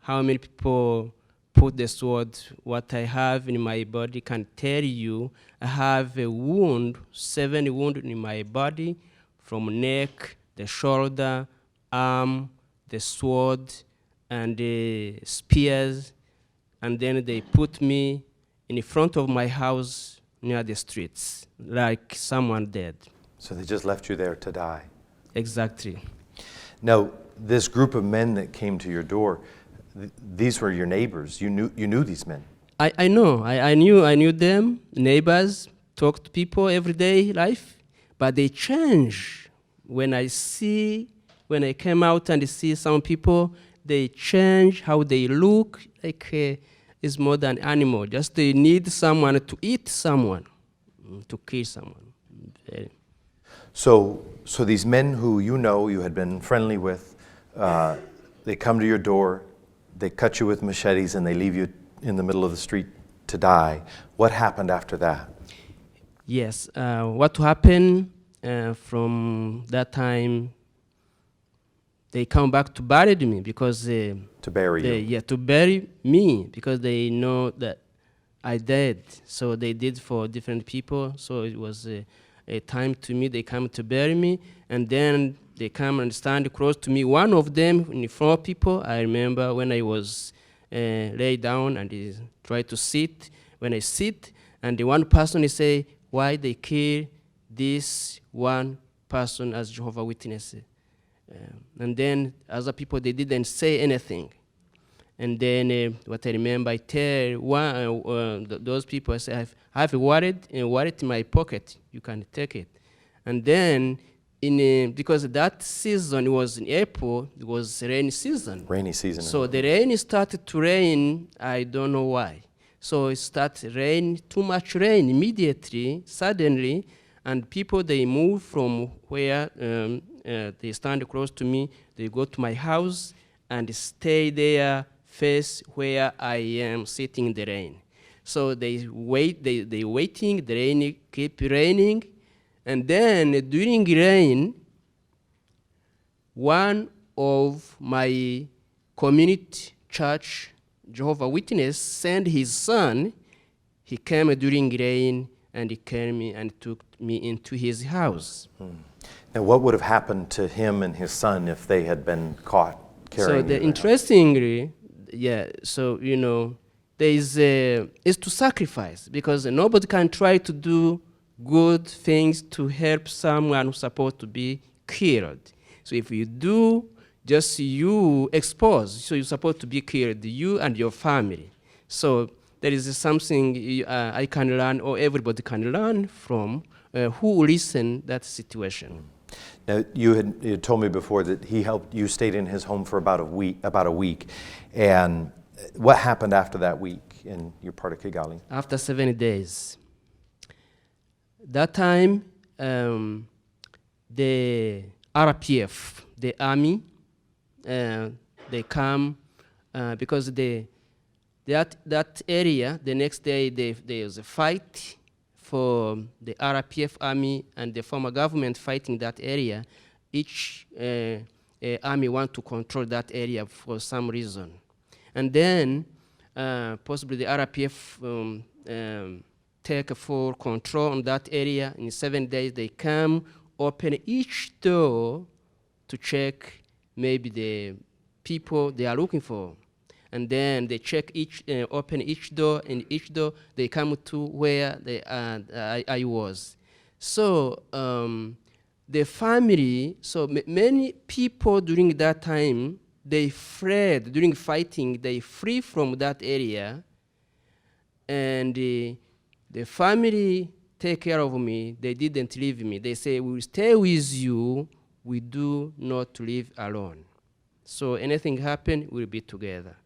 how many people put the sword. What I have in my body can tell you. I have a wound, 7 wounds in my body, from neck, the shoulder, arm, the sword, and the spears. And then they put me in front of my house near the streets, like someone dead. So they just left you there to die. Exactly. Now, this group of men that came to your door, these were your neighbors. You knew these men. I know. I knew them, neighbors, talk to people everyday life, but they change. When I came out and see some people, they change how they look, like it's more than animal. Just they need someone to eat someone, to kill someone. So these men who you had been friendly with, they come to your door, they cut you with machetes, and they leave you in the middle of the street to die. What happened after that? Yes, what happened from that time, they come back to bury me because To bury you? Yeah, to bury me because they know that I died. So they did for different people. So it was a time to me. They come to bury me, and then they come and stand close to me. One of them, in 4 people, I remember when I was lay down and he tried to sit. When I sit, and the one person he say, "Why they kill this one person as Jehovah's Witness?" And then other people, they didn't say anything. And then what I remember, I tell those people, I say, I have a wallet in my pocket. You can take it. And then, because that season was in April, it was rainy season. Rainy season. So the rain started to rain, I don't know why. So it started rain, too much rain immediately, suddenly, and people, they move from where they stand close to me, they go to my house and stay there, face where I am sitting in the rain. So they wait, they waiting, the rain keep raining, and then during rain, one of my community church Jehovah's Witness sent his son. He came during rain and he came and took me into his house. Now, what would have happened to him and his son if they had been caught carrying you? Interestingly, yeah, so, there is to sacrifice, because nobody can try to do good things to help someone who's supposed to be killed. So if you do, just you expose, so you're supposed to be killed, you and your family. So there is something I can learn, or everybody can learn from who listen that situation. Now, you had told me before that he helped you, stayed in his home for about a week. And what happened after that week in your part of Kigali? After 7 days. That time, the RPF, the army, they come because that area, the next day there was a fight for the RPF army and the former government fighting that area. Each army want to control that area for some reason. And then possibly the RPF take full control on that area. In 7 days they come, open each door to check maybe the people they are looking for. And then they check open each door, and each door they come to where I was. So the family, so many people during that time, they fled during fighting. They flee from that area, and the family take care of me. They didn't leave me. They say, "We will stay with you. We do not live alone. So anything happen, we'll be together."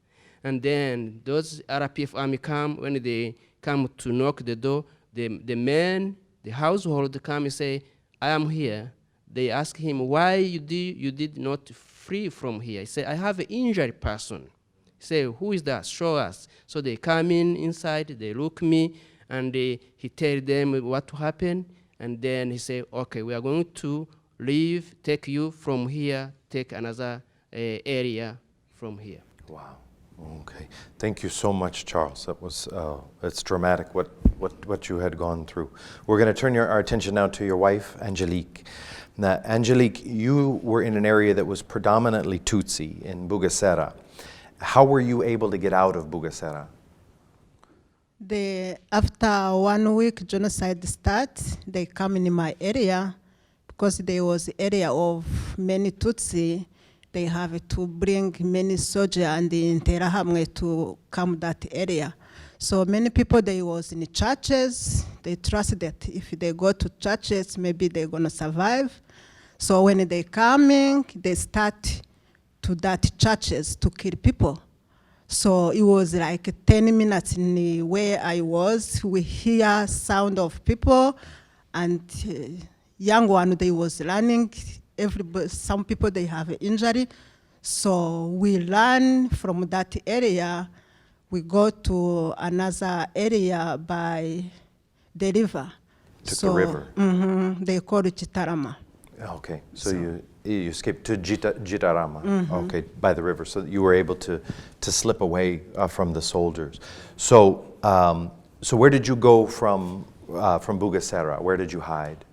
And then those RPF army come. When they come to knock the door, the men, the household come and say, "I am here." They ask him, "Why you did not free from here?" He said, "I have an injured person." He said, "Who is that? Show us." So they come inside, they look me, and he tell them what happened. And then he said, "Okay, we are going to leave, take you from here, take another area from here." Wow. Okay. Thank you so much, Charles. That was it's dramatic what you had gone through. We're going to turn our attention now to your wife, Angelique. Now, Angelique, you were in an area that was predominantly Tutsi in Bugesera. How were you able to get out of Bugesera? After 1 week genocide start, they come in my area because there was area of many Tutsi. They have to bring many soldiers and the Interahamwe to come that area. So many people, they was in churches. They trust that if they go to churches, maybe they're gonna survive. So when they coming, they start to that churches to kill people. So it was like 10 minutes in where I was. We hear sound of people, and young one, they was running. Some people, they have an injury. So we run from that area. We go to another area by the river. The river? Mm-hmm, they call it Chitarama. Okay, so you escaped to Gitarama, mm-hmm. Okay, by the river, so that you were able to slip away from the soldiers. So, so where did you go from Bugesera? Where did you hide?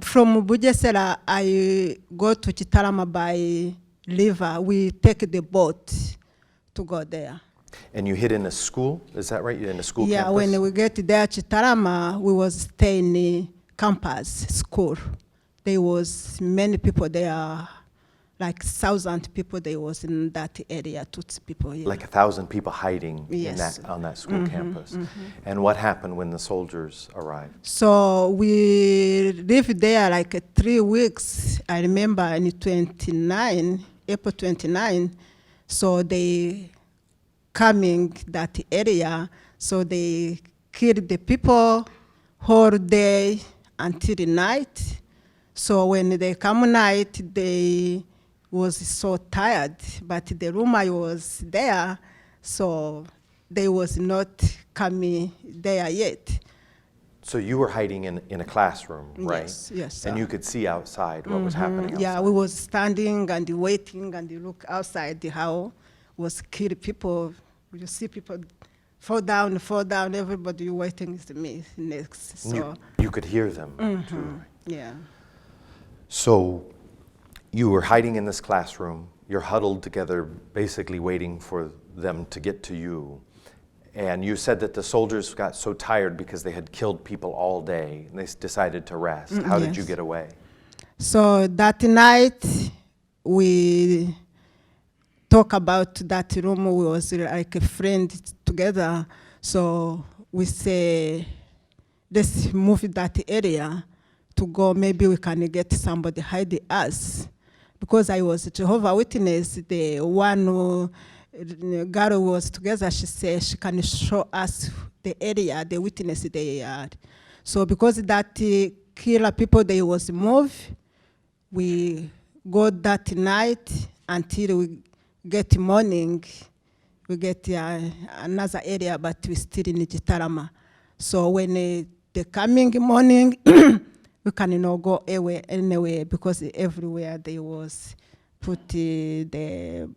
From Bugesera, I go to Chitarama by river. We take the boat to go there. And you hid in a school, is that right? You're in a school campus? Yeah, when we get there, Chitarama, we was staying in campus school. There was many people there, like 1,000 people. There was in that area, Tutsi people. Yeah. Like 1,000 people hiding yes. on that school campus. Mm-hmm. And what happened when the soldiers arrived? So we lived there like 3 weeks. I remember in April 29. So they coming that area. So they killed the people whole day until the night. So when they come night, they was so tired, but the room I was there, so they was not coming there yet. So you were hiding in a classroom, right? Yes, yes. And you could see outside what was happening outside. Yeah, we was standing and waiting and look outside how was kill people. You see people fall down, everybody waiting is me next. So you could hear them too. Yeah. So you were hiding in this classroom, you're huddled together, basically waiting for them to get to you. And you said that the soldiers got so tired because they had killed people all day, and they decided to rest. How did you Yes. get away? So that night, we talk about that room. We was like a friend together. So we say, let's move that area to go. Maybe we can get somebody hide us. Because I was Jehovah's Witness, the one who girl who was together, she said she can show us the area, the witness they had. So because that killer people, they was moved, we go that night until we get morning. We get another area, but we still in Gitarama. So when the coming morning, we can go away anywhere because everywhere they was put the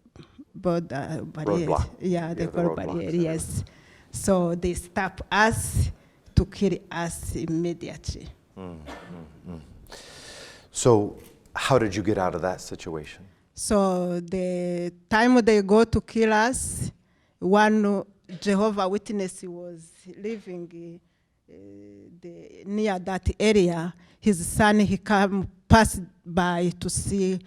border barrier. Roadblock. Yeah, the border barrier, roadblocks, yes. So they stop us to kill us immediately. So how did you get out of that situation? So the time they go to kill us, one Jehovah's Witness was living near that area. His son, he passed by to see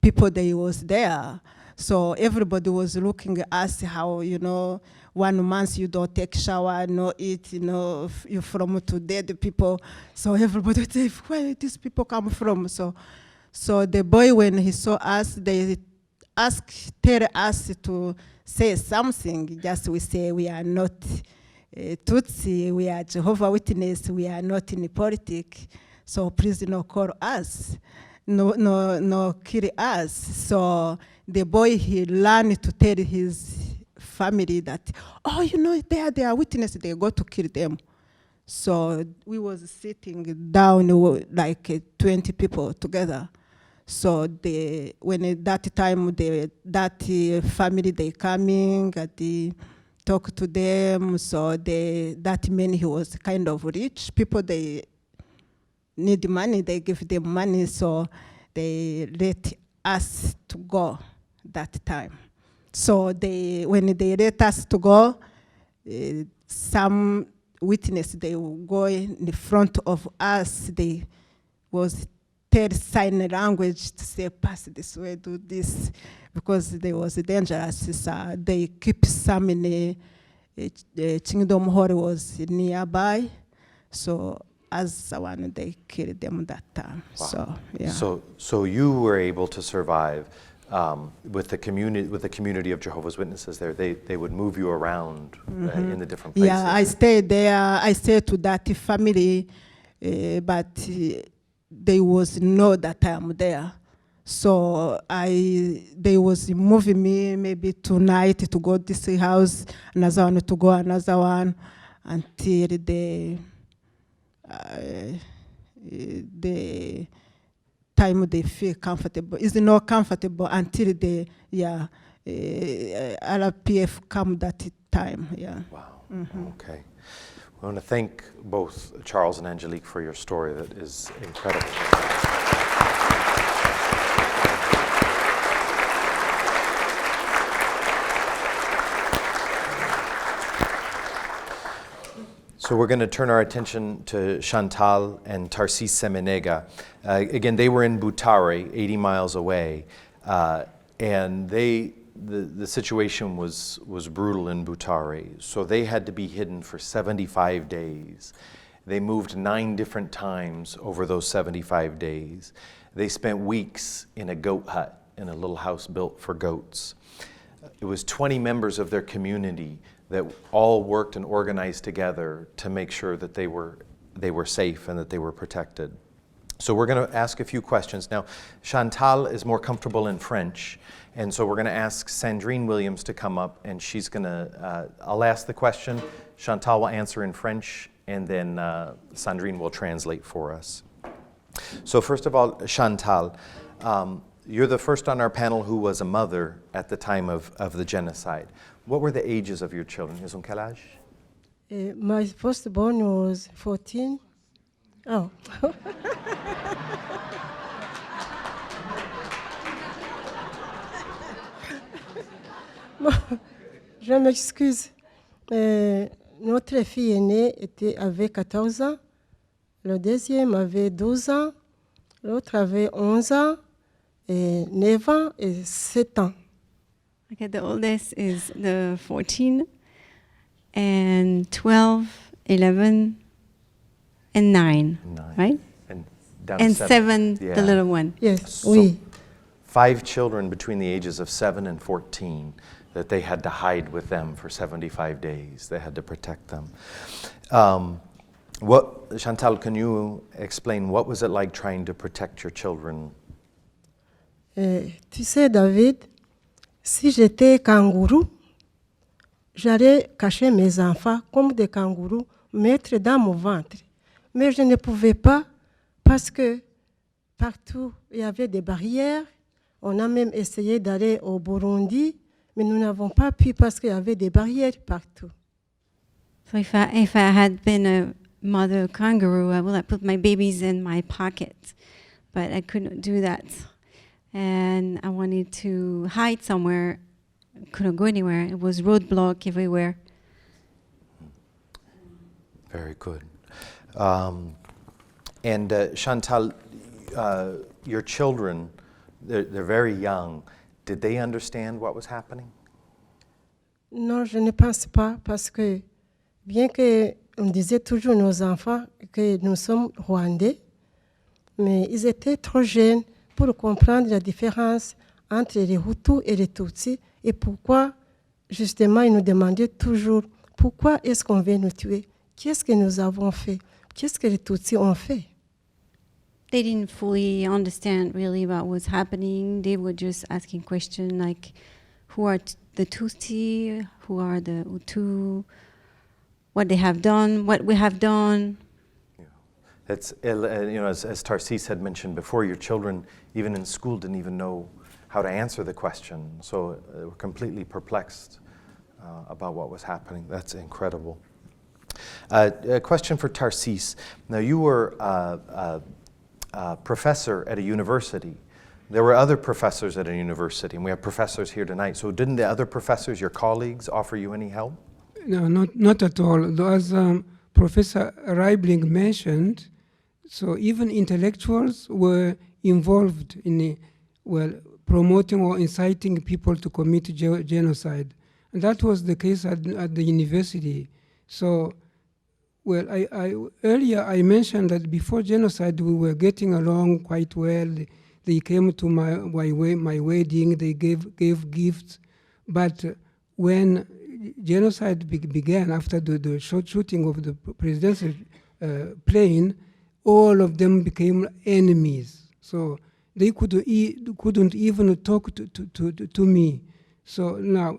people that was there. So everybody was looking at us how, 1 month you don't take shower, no eat, you from to dead people. So everybody would say, where these people come from? So the boy, when he saw us, they tell us to say something. Just we say we are not Tutsi, we are Jehovah's Witness, we are not in politics. So please don't call us, no kill us. So the boy, he learned to tell his family that, they are witnesses, they go to kill them. So we was sitting down like 20 people together. So when that time, that family, they coming, they talk to them. So that man, he was kind of rich. People, they need money, they give them money. So they let us to go that time. So when they let us to go, some witness, they will go in the front of us. They was tell sign language to say, pass this way, do this, because they was dangerous. So they keep some in the Kingdom Hall was nearby. So as one, they killed them that time. Wow. So yeah. So you were able to survive with the community of Jehovah's Witnesses there. They would move you around in the different places. Yeah, I stayed there. I stayed to that family, but they was know that I'm there. So they was moving me maybe tonight to go this house, another one to go another one, until the time they feel comfortable. It's not comfortable until the RPF come that time. Yeah. Wow. Okay. I want to thank both Charles and Angelique for your story. That is incredible. So we're going to turn our attention to Chantal and Tharcisse Seminega. Again, they were in Butare, 80 miles away, and the situation was brutal in Butare. So they had to be hidden for 75 days. They moved 9 different times over those 75 days. They spent weeks in a goat hut, in a little house built for goats. It was 20 members of their community that all worked and organized together to make sure that they were safe and that they were protected. So we're going to ask a few questions. Now, Chantal is more comfortable in French, and so we're going to ask Sandrine Williams to come up, and she's going to, I'll ask the question, Chantal will answer in French, and then Sandrine will translate for us. So first of all, Chantal, you're the first on our panel who was a mother at the time of the genocide. What were the ages of your children? Ils ont quel âge? My firstborn was 14. Oh. Je m'excuse. Notre fille aînée avait 14 ans, le deuxième avait 12 ans, l'autre avait 11 ans, et 9 ans et 7 ans. Okay, the oldest is the 14, and 12, 11, and 9, right? And down And to 7, Yeah. the little one. Yes, So- oui. 5 children between the ages of 7 and 14 that they had to hide with them for 75 days. They had to protect them. Chantal, can you explain what was it like trying to protect your children? Tu sais, David, si j'étais kangourou, j'allais cacher mes enfants comme des kangourous, mettre dans mon ventre. Mais je ne pouvais pas parce que partout, il y avait des barrières. On a même essayé d'aller au Burundi, mais nous n'avons pas pu parce qu'il y avait des barrières partout. So if I had been a mother kangaroo, I would have put my babies in my pocket, but I couldn't do that. And I wanted to hide somewhere, couldn't go anywhere. It was roadblock everywhere. Very good. And Chantal, your children, they're very young. Did they understand what was happening? Non, je ne pense pas parce que bien qu'on disait toujours nos enfants que nous sommes Rwandais, mais ils étaient trop jeunes pour comprendre la différence entre les Hutus et les Tutsis et pourquoi, justement, ils nous demandaient toujours pourquoi est-ce qu'on veut nous tuer? Qu'est-ce que nous avons fait? Qu'est-ce que les Tutsis ont fait? They didn't fully understand really what was happening. They were just asking questions like, who are the Tutsi? Who are the Hutu? What they have done? What we have done? It's, as Tharcisse had mentioned before, your children, even in school, didn't even know how to answer the question. So they were completely perplexed about what was happening. That's incredible. A question for Tharcisse. Now, you were a professor at a university. There were other professors at a university, and we have professors here tonight. So didn't the other professors, your colleagues, offer you any help? No, not at all. As Professor Reibling mentioned, so even intellectuals were involved in promoting or inciting people to commit genocide. And that was the case at the university. So, earlier I mentioned that before genocide we were getting along quite well. They came to my wedding, they gave gifts. But when genocide began, after the shooting of the presidential plane, all of them became enemies. So they couldn't even talk to me. So now,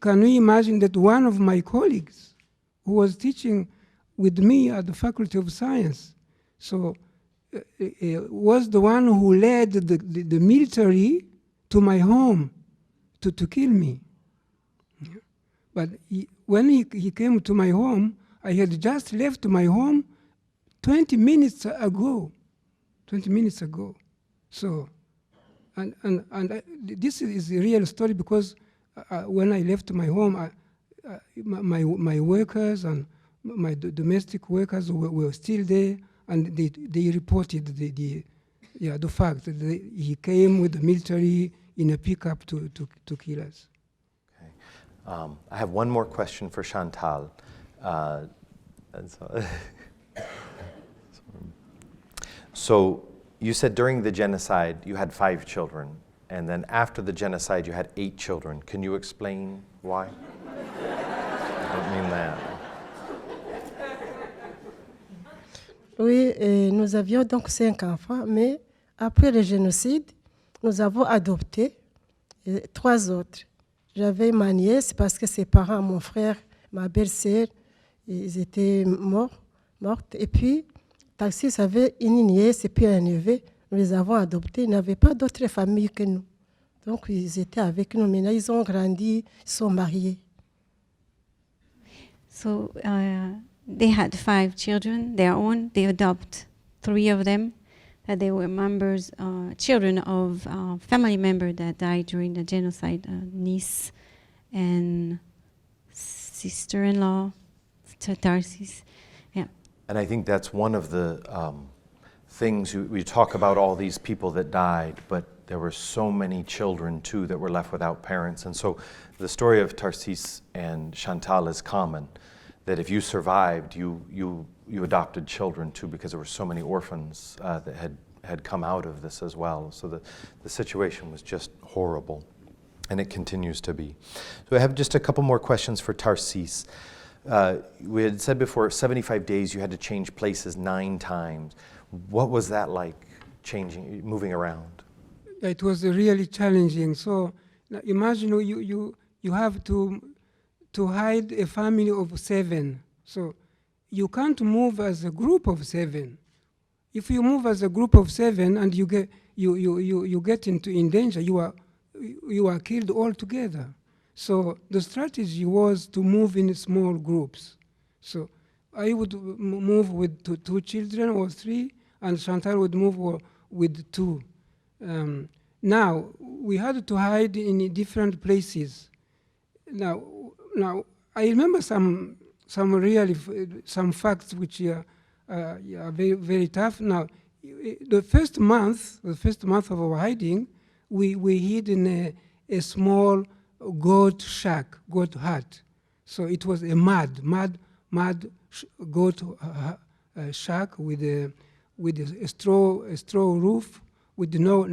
can you imagine that one of my colleagues who was teaching with me at the Faculty of Science, so was the one who led the military to my home to kill me. But when he came to my home, I had just left my home 20 minutes ago. So, this is a real story because when I left my home, my workers and my domestic workers were still there, and they reported the fact that he came with the military in a pickup to kill us. Okay. I have one more question for Chantal. So you said during the genocide you had 5 children, and then after the genocide you had 8 children. Can you explain why? I don't mean that. Oui, nous avions donc 5 enfants, mais après le génocide, nous avons adopté 3 autres. J'avais ma nièce parce que ses parents, mon frère, ma belle-sœur, ils étaient morts. Et puis, Tharcisse avait une nièce et puis un neveu. Nous les avons adoptés. Ils n'avaient pas d'autre famille que nous. Donc, ils étaient avec nous. Maintenant, ils ont grandi, ils sont mariés. So they had 5 children, their own. They adopted 3 of them. That they were members, children of family members that died during the genocide, niece and sister-in-law to Tharcisse. Yeah. And I think that's one of the things we talk about, all these people that died, but there were so many children too that were left without parents. And so the story of Tharcisse and Chantal is common, that if you survived, you adopted children too, because there were so many orphans that had come out of this as well. So the situation was just horrible, and it continues to be. So I have just a couple more questions for Tharcisse. We had said before, 75 days you had to change places 9 times. What was that like, moving around? It was really challenging. So imagine you have to hide a family of 7. So you can't move as a group of 7. If you move as a group of 7 and you get in danger, you are killed altogether. So the strategy was to move in small groups. So I would move with 2 children or 3, and Chantal would move with 2. Now we had to hide in different places. Now I remember some facts which are very, very tough. Now, the first month of our hiding, we hid in a small goat hut. So it was a mud goat shack with a straw roof, with no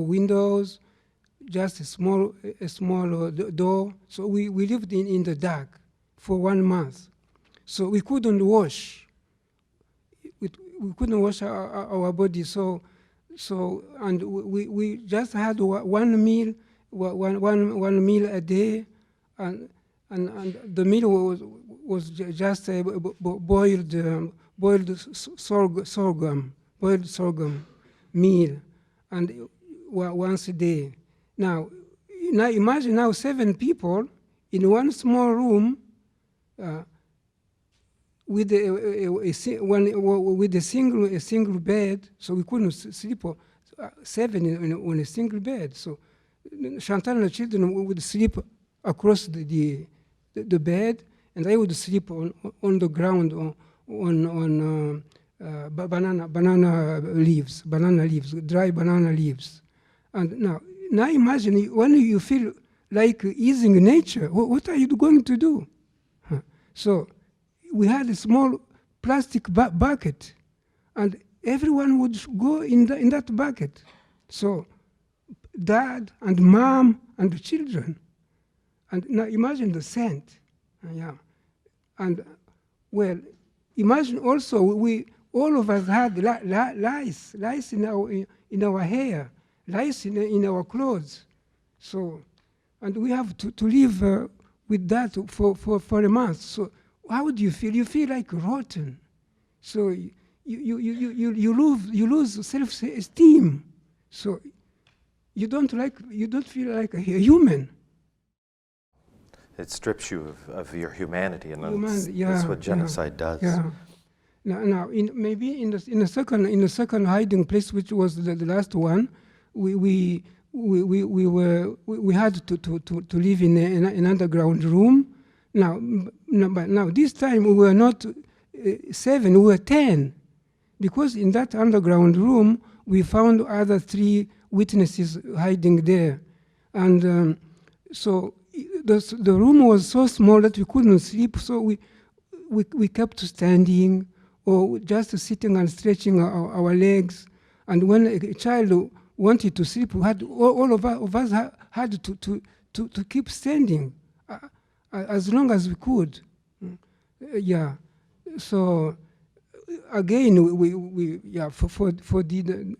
windows, just a small door. So we lived in the dark for 1 month. So we couldn't wash. We couldn't wash our body. So and we just had one meal a day, and the meal was just a boiled sorghum meal, and once a day. Now imagine 7 people in one small room with a single bed. So we couldn't sleep 7 on a single bed. So Chantal and the children would sleep across the bed, and I would sleep on the ground on banana leaves, dry banana leaves. And now imagine when you feel like easing nature, what are you going to do? So we had a small plastic bucket, and everyone would go in that bucket. So dad and mom and the children. And now imagine the scent. Yeah. And well, imagine also all of us had lice in our hair, lice in our clothes. So, and we have to live with that for a month. So how do you feel? You feel like rotten. So you lose self-esteem. So you don't feel like a human. It strips you of your humanity, and that's what genocide does. Yeah. Now, maybe in the second hiding place, which was the last one, we had to live in an underground room. Now this time we were not 7, we were 10, because in that underground room we found other 3 witnesses hiding there, and so the room was so small that we couldn't sleep. So we kept standing or just sitting and stretching our legs. And when a child wanted to sleep, all of us had to keep standing as long as we could. Yeah. So again, for the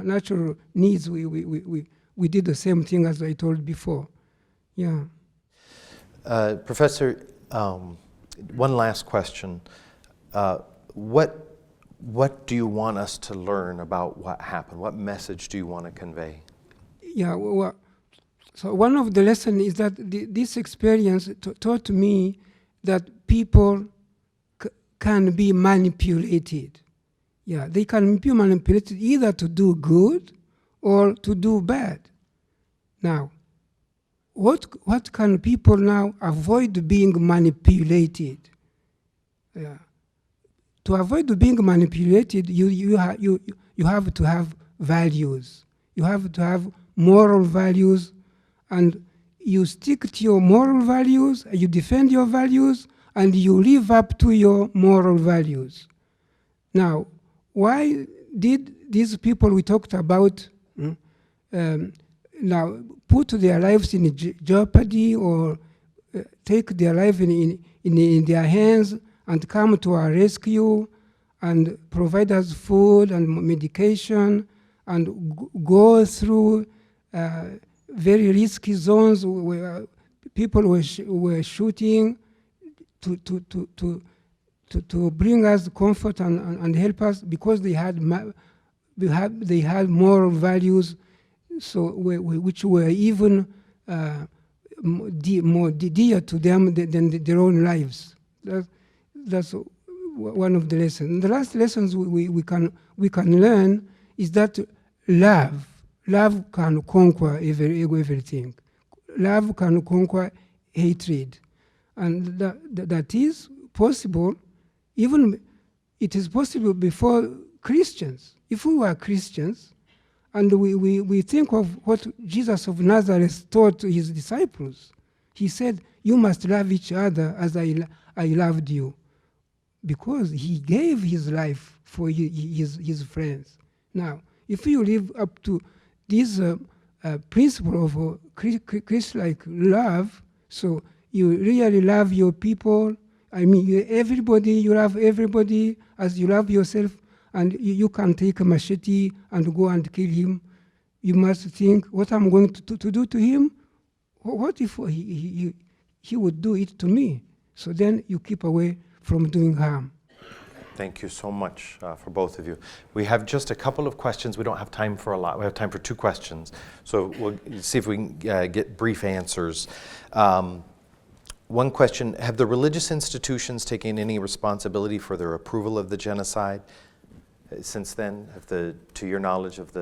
natural needs, we did the same thing as I told before. Yeah. Professor, one last question. What do you want us to learn about what happened? What message do you want to convey? Yeah, well, so one of the lessons is that this experience taught me that people can be manipulated. Yeah, they can be manipulated either to do good or to do bad. Now, what can people now avoid being manipulated? Yeah. To avoid being manipulated, you have to have values. You have to have moral values, and you stick to your moral values, you defend your values, and you live up to your moral values. Now, why did these people we talked about now put their lives in jeopardy, or take their life in their hands and come to our rescue and provide us food and medication and go through very risky zones where people were shooting to bring us comfort and help us, because they had moral values, so which were even more dear to them than their own lives. That's one of the lessons. The last lessons we can learn is that love can conquer everything. Love can conquer hatred, and that is possible. Even it is possible before Christians. If we were Christians, and we think of what Jesus of Nazareth taught his disciples, he said, "You must love each other as I loved you," because he gave his life for his friends. Now, if you live up to this principle of Christ-like love, so you really love your people. I mean, everybody, you love everybody as you love yourself, and you can take a machete and go and kill him. You must think, what I'm going to do to him? What if he would do it to me? So then you keep away from doing harm. Thank you so much for both of you. We have just a couple of questions. We don't have time for a lot. We have time for 2 questions. So we'll see if we can get brief answers. One question, have the religious institutions taken any responsibility for their approval of the genocide since then, to your knowledge of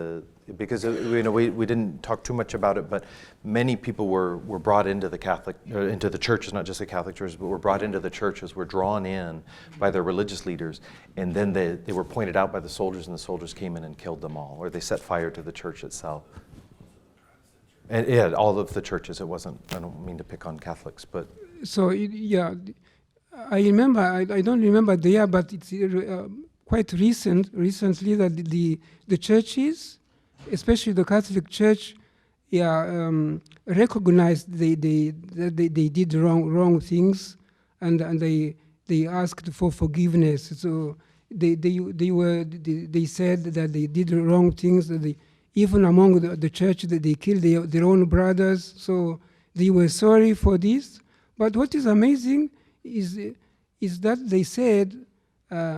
because we didn't talk too much about it, but many people were brought into the churches, not just the Catholic churches, but were brought into the churches, were drawn in by their religious leaders, and then they were pointed out by the soldiers, and the soldiers came in and killed them all, or they set fire to the church itself. And yeah, all of the churches. It wasn't, I don't mean to pick on Catholics, but... So, yeah, I remember, I don't remember the year, but it's quite recently that the churches, especially the Catholic Church, recognized they did wrong things, and they asked for forgiveness. So they said that they did wrong things, that even among the church that they killed their own brothers. So they were sorry for this. But what is amazing is that they said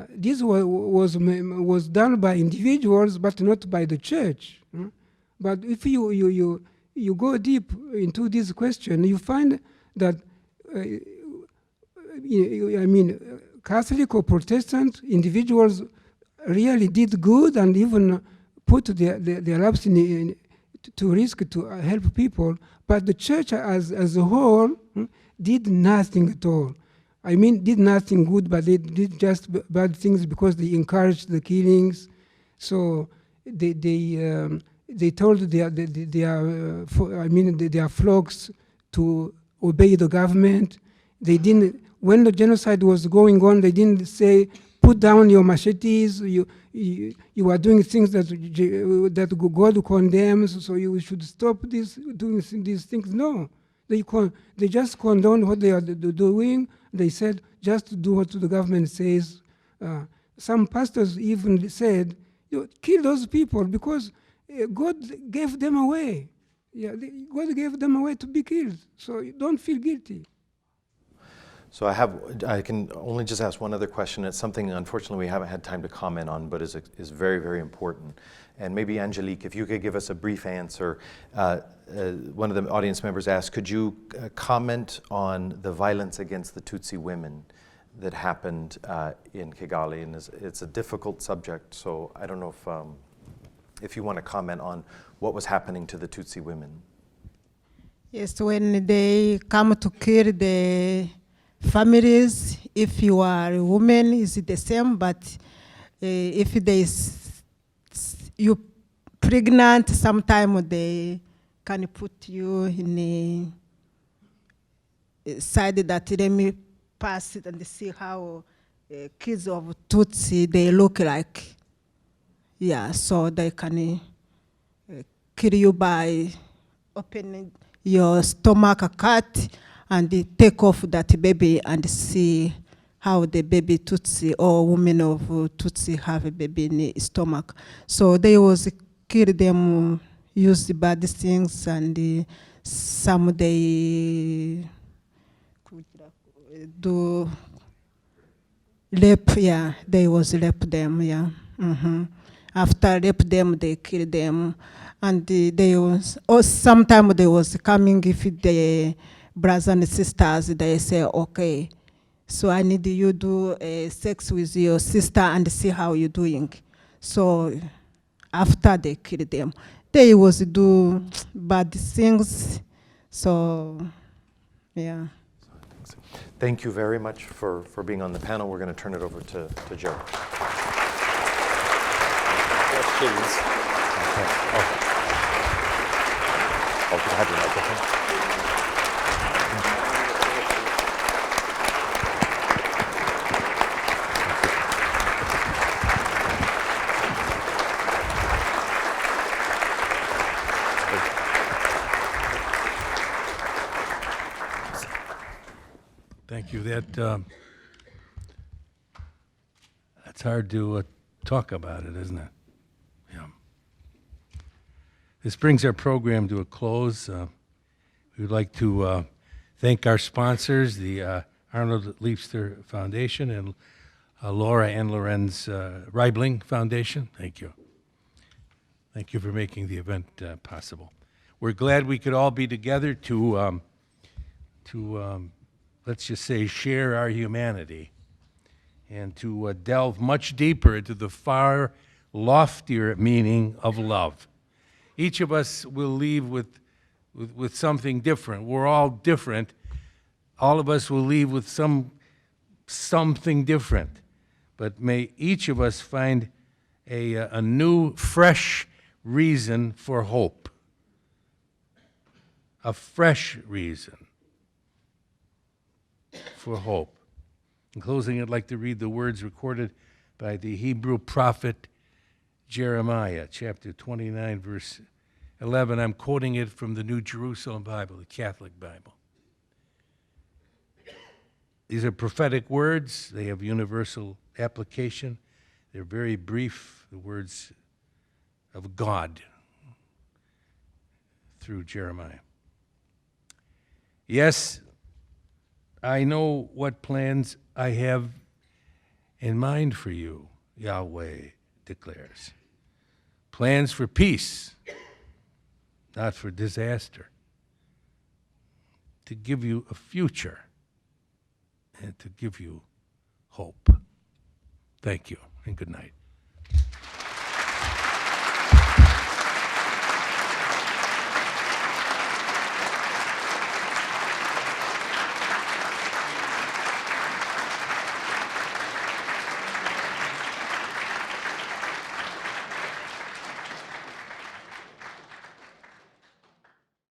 this was done by individuals, but not by the church. But if you go deep into this question, you find that Catholic or Protestant individuals really did good and even put their lives to risk to help people. But the church as a whole did nothing at all. I mean, did nothing good, but they did just bad things because they encouraged the killings. So they told their flocks to obey the government. They didn't. When the genocide was going on, they didn't say, "Put down your machetes. You are doing things that God condemns. So you should stop doing these things." No. They just condoned what they are doing. They said, just do what the government says. Some pastors even said, kill those people because God gave them away. Yeah, God gave them away to be killed. So you don't feel guilty. So I can only just ask one other question. It's something, unfortunately, we haven't had time to comment on, but is very, very important. And maybe, Angelique, if you could give us a brief answer. One of the audience members asked, could you comment on the violence against the Tutsi women that happened in Kigali? And it's a difficult subject, so I don't know if you want to comment on what was happening to the Tutsi women. Yes, when they come to kill the families, if you are a woman, it's the same, but if you pregnant, sometimes they can put you in a side that let me pass it and see how kids of Tutsi, they look like. Yeah, so they can kill you by opening your stomach cut and they take off that baby and see how the baby Tutsi or women of Tutsi have a baby in the stomach. So they was kill them, use the bad things, and some they do rape, yeah, they was rape them, yeah. After rape them, they kill them. And they was, or sometimes they was coming if the brothers and sisters, they say, okay, so I need you do sex with your sister and see how you're doing. So after they kill them, they was do bad things. So, yeah. Thank you very much for being on the panel. We're going to turn it over to Joe. Questions? Okay. Oh, can I have your microphone? Thank you. That's hard to talk about it, isn't it? Yeah. This brings our program to a close. We would like to thank our sponsors, the Arnold-Liebster Foundation and Laura and Lorenz Reibling Foundation. Thank you. Thank you for making the event possible. We're glad we could all be together to let's just say, share our humanity and to delve much deeper into the far loftier meaning of love. Each of us will leave with something different. We're all different. All of us will leave with something different. But may each of us find a new, fresh reason for hope. A fresh reason for hope. In closing, I'd like to read the words recorded by the Hebrew prophet Jeremiah, chapter 29, verse 11. I'm quoting it from the New Jerusalem Bible, the Catholic Bible. These are prophetic words. They have universal application. They're very brief, the words of God through Jeremiah. Yes, I know what plans I have in mind for you, Yahweh declares. Plans for peace, not for disaster. To give you a future and to give you hope. Thank you and good night.